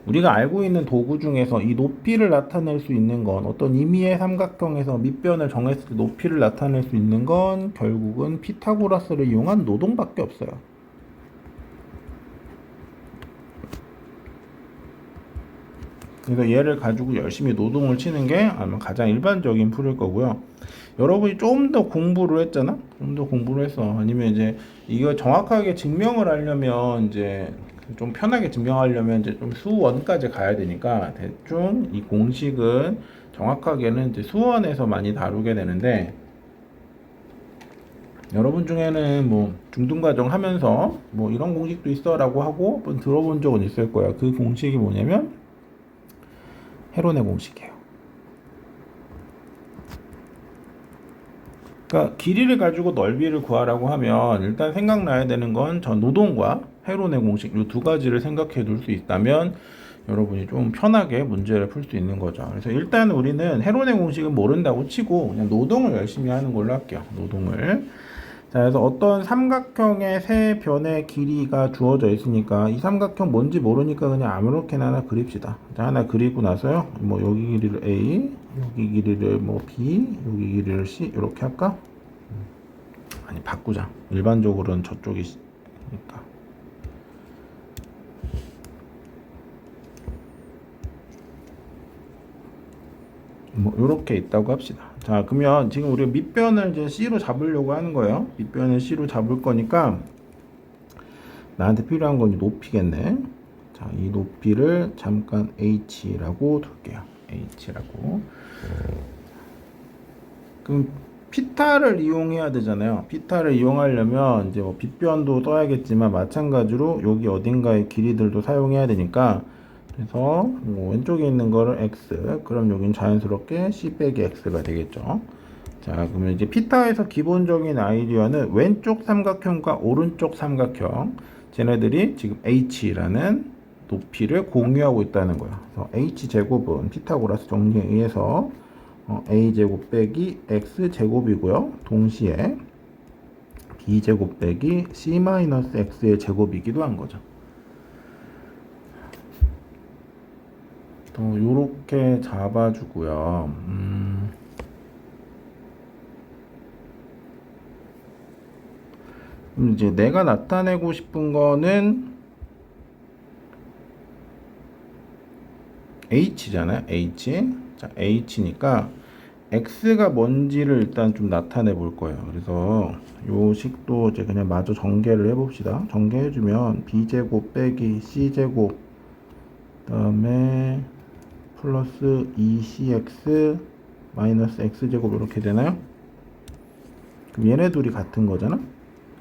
우리가 알고 있는 도구 중에서 이 높이를 나타낼 수 있는 건, 어떤 임의의 삼각형에서 밑변을 정했을 때 높이를 나타낼 수 있는 건 결국은 피타고라스를 이용한 노동밖에 없어요. 그래서 얘를 가지고 열심히 노동을 치는 게 아마 가장 일반적인 풀일 거고요. 여러분이 좀 더 공부를 했잖아? 좀 더 공부를 했어. 아니면 이제 이거 정확하게 증명을 하려면 이제 좀 편하게 증명하려면 이제 좀 수원까지 가야 되니까 대충 이 공식은 정확하게는 이제 수원에서 많이 다루게 되는데, 여러분 중에는 뭐 중등과정 하면서 뭐 이런 공식도 있어라고 하고 한번 들어본 적은 있을 거야. 그 공식이 뭐냐면 헤론의 공식이에요. 그러니까 길이를 가지고 넓이를 구하라고 하면 일단 생각나야 되는 건 저 노동과 헤론의 공식 이 두 가지를 생각해 둘 수 있다면 여러분이 좀 편하게 문제를 풀 수 있는 거죠. 그래서 일단 우리는 헤론의 공식은 모른다고 치고 그냥 노동을 열심히 하는 걸로 할게요. 노동을. 자, 그래서 어떤 삼각형의 세 변의 길이가 주어져 있으니까 이 삼각형 뭔지 모르니까 그냥 아무렇게나 하나 그립시다. 자, 하나 그리고 나서요. 뭐 여기 길이를 A, 여기 길이를 뭐 B, 여기 길이를 C 이렇게 할까? 아니, 바꾸자. 일반적으로는 저쪽이니까. 뭐 이렇게 있다고 합시다. 자, 그러면 지금 우리가 밑변을 이제 C로 잡으려고 하는 거예요. 밑변을 C로 잡을 거니까 나한테 필요한 건 높이겠네. 자, 이 높이를 잠깐 H라고 둘게요. H라고. 그럼 피타를 이용해야 되잖아요. 피타를 이용하려면 이제 뭐 빗변도 써야겠지만 마찬가지로 여기 어딘가의 길이들도 사용해야 되니까, 그래서 뭐 왼쪽에 있는 거를 x, 그럼 여긴 자연스럽게 c 빼기 x가 되겠죠. 자, 그러면 이제 피타에서 기본적인 아이디어는 왼쪽 삼각형과 오른쪽 삼각형, 쟤네들이 지금 h라는 높이를 공유하고 있다는 거야. 그래서 h 제곱은 피타고라스 정리에 의해서 a제곱 빼기 x제곱이고요. 동시에 b제곱 빼기 c-x의 제곱이기도 한 거죠. 또 요렇게 잡아주고요. 이제 내가 나타내고 싶은 거는 h잖아요. h. 자, h니까 x가 뭔지를 일단 좀 나타내 볼 거예요. 그래서 요 식도 이제 그냥 마저 전개를 해봅시다. 전개해주면 b제곱 빼기 c제곱, 그 다음에 플러스 2cx 마이너스 x제곱 이렇게 되나요? 그럼 얘네 둘이 같은 거잖아?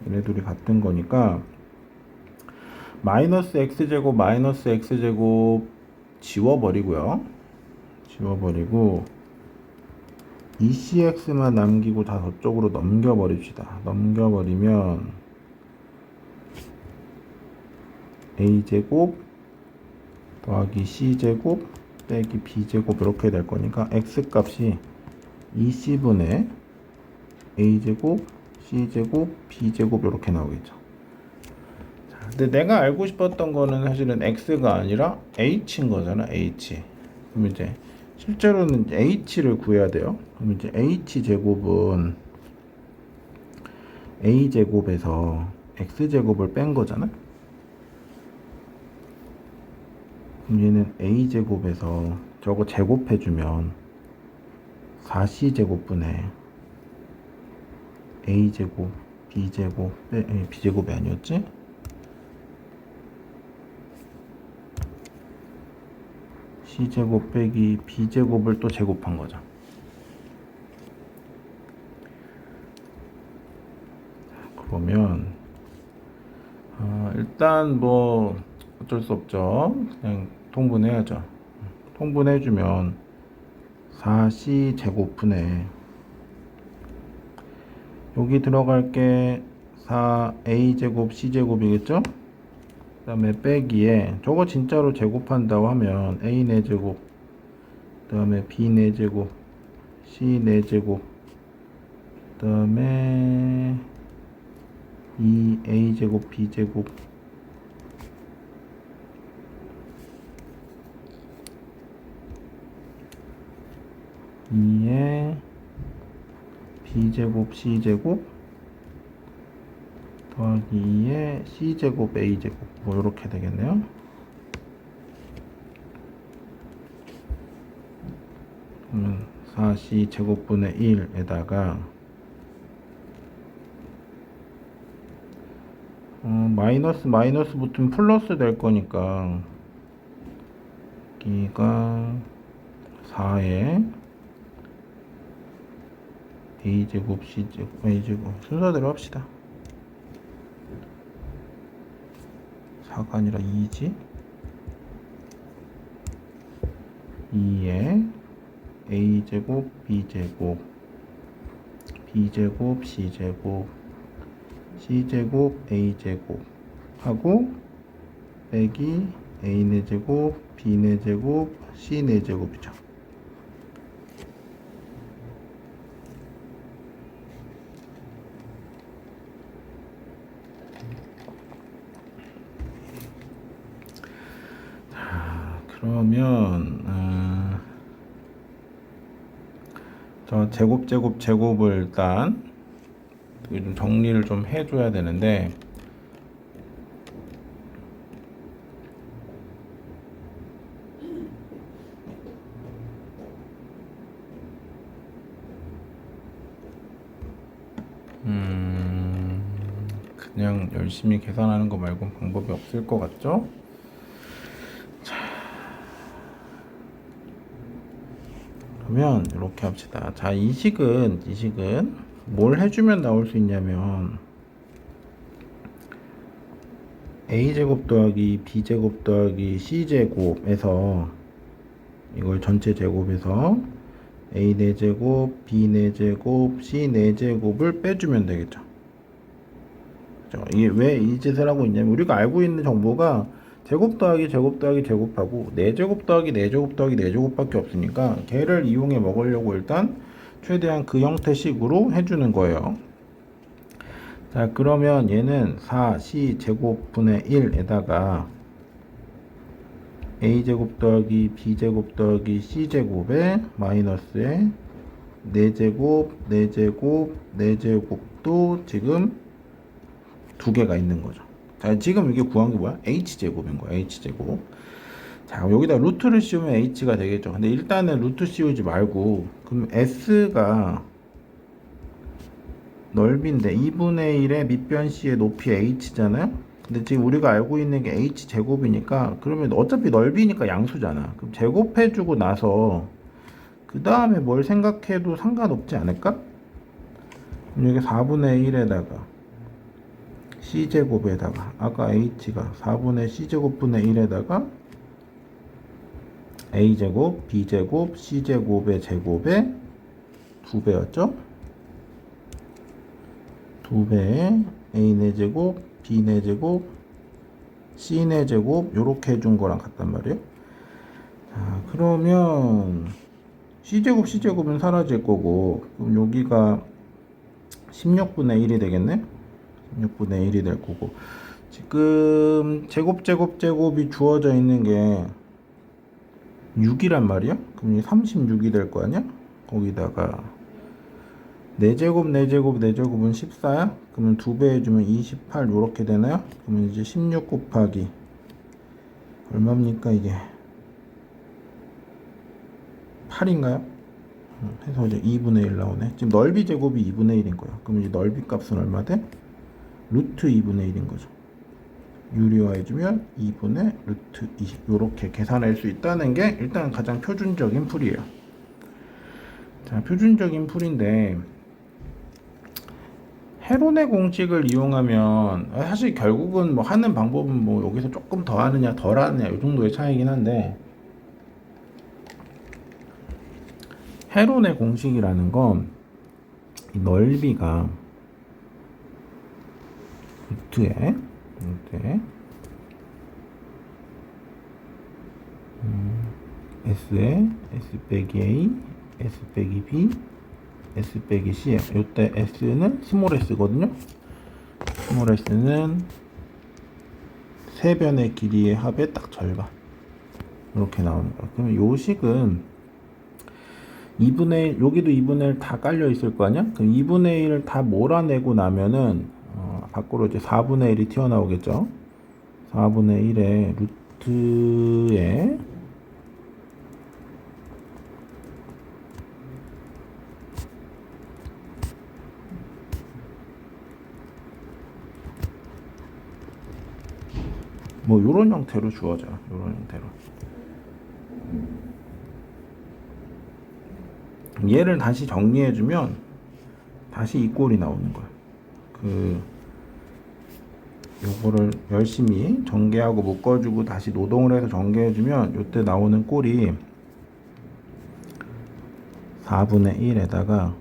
얘네 둘이 같은 거니까 마이너스 x제곱 지워버리고요. 지워버리고 2cx만 남기고 다 저쪽으로 넘겨버립시다. 넘겨버리면 a제곱 더하기 c제곱 빼기 b제곱 이렇게 될 거니까 x 값이 20분의 a제곱 c제곱 b제곱 이렇게 나오겠죠. 자, 근데 내가 알고 싶었던 거는 사실은 x가 아니라 h인 거잖아. h. 그럼 이제 실제로는 h를 구해야 돼요. 그럼 이제 h제곱은 a제곱에서 x제곱을 뺀 거잖아. 그럼 얘는 a제곱에서 저거 제곱해주면 4c제곱분의 a제곱 b제곱 b제곱이 아니었지? c제곱 빼기 b제곱을 또 제곱한 거죠. 그러면 일단 뭐 어쩔 수 없죠. 그냥 통분해야죠. 통분해주면 4c 제곱분의 여기 들어갈 게 4a 제곱 c 제곱이겠죠? 그 다음에 빼기에 저거 진짜로 제곱한다고 하면 a 4제곱, 그 다음에 b 4제곱, c 4제곱, 그 다음에 2a 제곱 b 제곱, 에 b제곱 c제곱 더하기 2에 c제곱 a제곱 뭐 이렇게 되겠네요. 4c 제곱분의 1에다가 마이너스 마이너스 붙으면 플러스 될 거니까 여기가 4에 a제곱 c제곱 a제곱 순서대로 합시다. 4가 아니라 2지. 2에 a제곱 b제곱 b제곱 c제곱 c제곱 a제곱 하고 빼기 a 4제곱 b 4제곱 c 4제곱이죠. 그러면 저 제곱을 일단 좀 정리를 좀 해줘야 되는데 그냥 열심히 계산하는 거 말고는 방법이 없을 것 같죠? 그러면 이렇게 합시다. 자, 이 식은 뭘 해주면 나올 수 있냐면 a제곱 더하기 b제곱 더하기 c제곱에서 이걸 전체 제곱에서 a 4제곱 b 4제곱 c 4제곱을 빼주면 되겠죠. 그렇죠? 이게 왜 이 짓을 하고 있냐면 우리가 알고 있는 정보가 제곱 더하기 제곱 더하기 제곱하고 4제곱 더하기 4제곱 더하기 4제곱밖에 없으니까 걔를 이용해 먹으려고 일단 최대한 그 형태식으로 해주는 거예요. 자, 그러면 얘는 4c 제곱분의 1에다가 a제곱 더하기 b제곱 더하기 c제곱에 마이너스에 4제곱 4제곱 4제곱도 지금 두 개가 있는 거죠. 자, 지금 이게 구한 게 뭐야? h제곱인 거야. h제곱. 자, 여기다 루트를 씌우면 h가 되겠죠. 근데 일단은 루트 씌우지 말고 그럼 s가 넓이인데 2분의 1의 밑변 c의 높이 h잖아요. 근데 지금 우리가 알고 있는 게 h제곱이니까 그러면 어차피 넓이니까 양수잖아. 그럼 제곱해주고 나서 그 다음에 뭘 생각해도 상관없지 않을까? 그럼 여기 4분의 1에다가 c제곱에다가 아까 h가 4분의 c제곱분의 1에다가 a제곱, b제곱, c제곱의 제곱에 2배였죠? 2배에 a 4제곱, b 4제곱, c 4제곱 요렇게 해준 거랑 같단 말이에요. 자, 그러면 c제곱은 사라질 거고 그럼 여기가 16분의 1이 되겠네? 16분의 1이 될 거고 지금 제곱이 주어져 있는 게 6이란 말이야? 그럼 이 36이 될 거 아니야? 거기다가 4제곱은 14야? 그러면 2배 해주면 28 요렇게 되나요? 그러면 이제 16 곱하기 얼마입니까 이게 8인가요? 해서 이제 2분의 1 나오네. 지금 넓이 제곱이 2분의 1인 거야. 그럼 이제 넓이 값은 얼마 돼? 루트 2분의 1인 거죠. 유리화해주면 2분의 루트 2 요렇게 계산할 수 있다는 게 일단 가장 표준적인 풀이에요. 자, 표준적인 풀인데 헤론의 공식을 이용하면 사실 결국은 뭐 하는 방법은 뭐 여기서 조금 더 하느냐 덜 하느냐 이 정도의 차이긴 한데 헤론의 공식이라는 건 이 넓이가 루트에 S에 S 빼기 A, S 빼기 B, S 빼기 C예요. 이때 S는 스몰 S거든요. 스몰 S는 세 변의 길이의 합의 딱 절반 이렇게 나오는 거예요. 그러면 요 식은 2분의 1, 여기도 2분의 1 다 깔려 있을 거 아니야? 그럼 2분의 1을 다 몰아내고 나면은 밖으로 이제 4분의 1이 튀어나오겠죠. 4분의 1의 루트에 뭐 요런 형태로 주어져요. 요런 형태로. 얘를 다시 정리해주면 다시 이 꼴이 나오는 거야. 요거를 열심히 전개하고 묶어주고 다시 노동을 해서 전개해주면 요때 나오는 꼴이 4분의 1에다가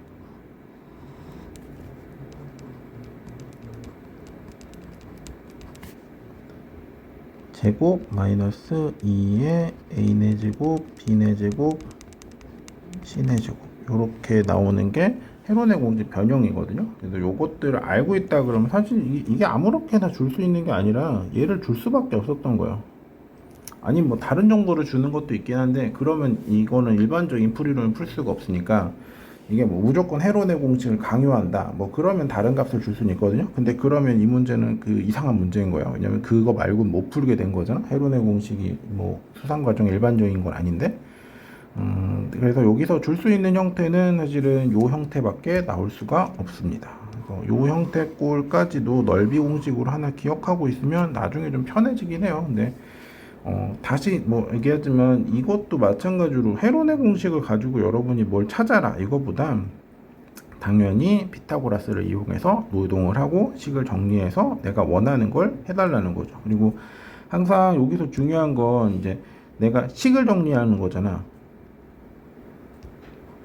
제곱 마이너스 2의 a의 제곱 b의 제곱 c의 제곱 요렇게 나오는 게 헤론의 공식 변형이거든요. 그래서 요것들을 알고 있다 그러면 사실 이게 아무렇게나 줄 수 있는 게 아니라 얘를 줄 수밖에 없었던 거예요. 아니 뭐 다른 정보를 주는 것도 있긴 한데 그러면 이거는 일반적인 풀이론을 풀 수가 없으니까 이게 뭐 무조건 헤론의 공식을 강요한다 뭐 그러면 다른 값을 줄 수는 있거든요. 근데 그러면 이 문제는 그 이상한 문제인 거예요. 왜냐면 그거 말고는 못 풀게 된 거잖아. 헤론의 공식이 뭐 수상 과정 일반적인 건 아닌데 그래서 여기서 줄 수 있는 형태는 사실은 요 형태밖에 나올 수가 없습니다. 요 형태 꼴까지도 넓이 공식으로 하나 기억하고 있으면 나중에 좀 편해지긴 해요. 근데 다시 뭐 얘기하지만 이것도 마찬가지로 헤론의 공식을 가지고 여러분이 뭘 찾아라 이거보다 당연히 피타고라스를 이용해서 노동을 하고 식을 정리해서 내가 원하는 걸 해달라는 거죠. 그리고 항상 여기서 중요한 건 이제 내가 식을 정리하는 거잖아.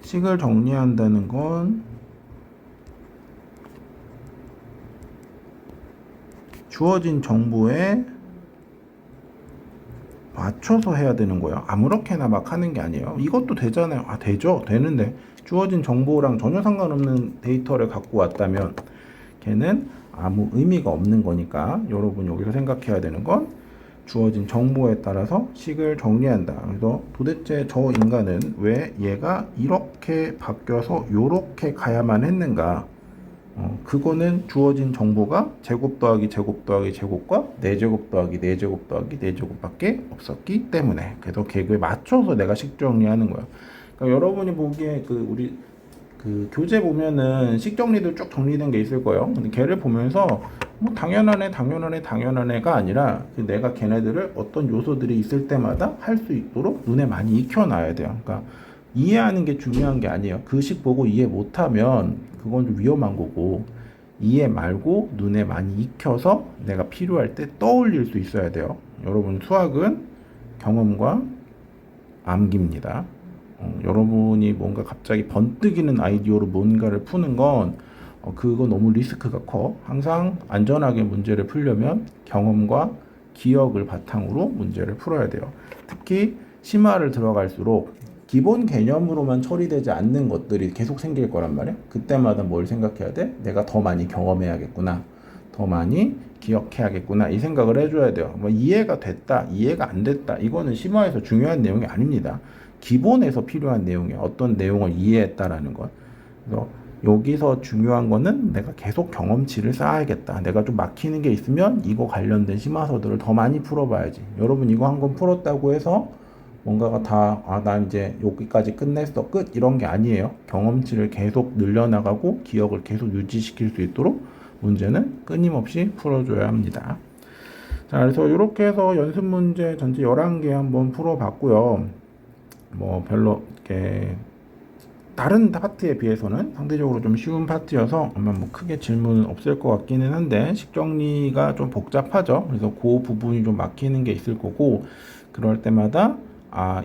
식을 정리한다는 건 주어진 정보에 맞춰서 해야 되는 거예요. 아무렇게나 막 하는 게 아니에요. 이것도 되잖아요. 아, 되죠. 되는데 주어진 정보랑 전혀 상관없는 데이터를 갖고 왔다면 걔는 아무 의미가 없는 거니까 여러분 여기서 생각해야 되는 건 주어진 정보에 따라서 식을 정리한다. 그래서 도대체 저 인간은 왜 얘가 이렇게 바뀌어서 요렇게 가야만 했는가? 그거는 주어진 정보가 제곱 더하기 제곱 더하기 제곱과 4제곱 더하기 4제곱 더하기 4제곱밖에 없었기 때문에 그래서 걔에 맞춰서 내가 식 정리하는 거야. 그러니까 여러분이 보기에 우리 교재 보면은 식 정리도 쭉 정리된 게 있을 거예요. 근데 걔를 보면서 뭐 당연하네가 아니라 내가 걔네들을 어떤 요소들이 있을 때마다 할 수 있도록 눈에 많이 익혀놔야 돼요. 그러니까 이해하는 게 중요한 게 아니에요. 그 식 보고 이해 못하면 그건 좀 위험한 거고 이해 말고 눈에 많이 익혀서 내가 필요할 때 떠올릴 수 있어야 돼요. 여러분 수학은 경험과 암기입니다. 여러분이 뭔가 갑자기 번뜩이는 아이디어로 뭔가를 푸는 건 그거 너무 리스크가 커. 항상 안전하게 문제를 풀려면 경험과 기억을 바탕으로 문제를 풀어야 돼요. 특히 심화를 들어갈수록 기본 개념으로만 처리되지 않는 것들이 계속 생길 거란 말이야. 그때마다 뭘 생각해야 돼? 내가 더 많이 경험해야겠구나. 더 많이 기억해야겠구나. 이 생각을 해줘야 돼요. 뭐 이해가 됐다, 이해가 안 됐다. 이거는 심화에서 중요한 내용이 아닙니다. 기본에서 필요한 내용이에요. 어떤 내용을 이해했다라는 것. 그래서 여기서 중요한 거는 내가 계속 경험치를 쌓아야겠다. 내가 좀 막히는 게 있으면 이거 관련된 심화서들을 더 많이 풀어봐야지. 여러분 이거 한 권 풀었다고 해서 뭔가가 나 이제 여기까지 끝냈어. 끝. 이런 게 아니에요. 경험치를 계속 늘려나가고 기억을 계속 유지시킬 수 있도록 문제는 끊임없이 풀어줘야 합니다. 자, 그래서 이렇게 해서 연습 문제 전체 11개 한번 풀어봤고요. 뭐 별로 이렇게 다른 파트에 비해서는 상대적으로 좀 쉬운 파트여서 아마 뭐 크게 질문은 없을 것 같기는 한데 식정리가 좀 복잡하죠. 그래서 그 부분이 좀 막히는 게 있을 거고 그럴 때마다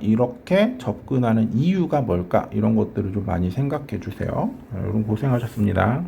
이렇게 접근하는 이유가 뭘까 이런 것들을 좀 많이 생각해 주세요. 여러분 고생하셨습니다.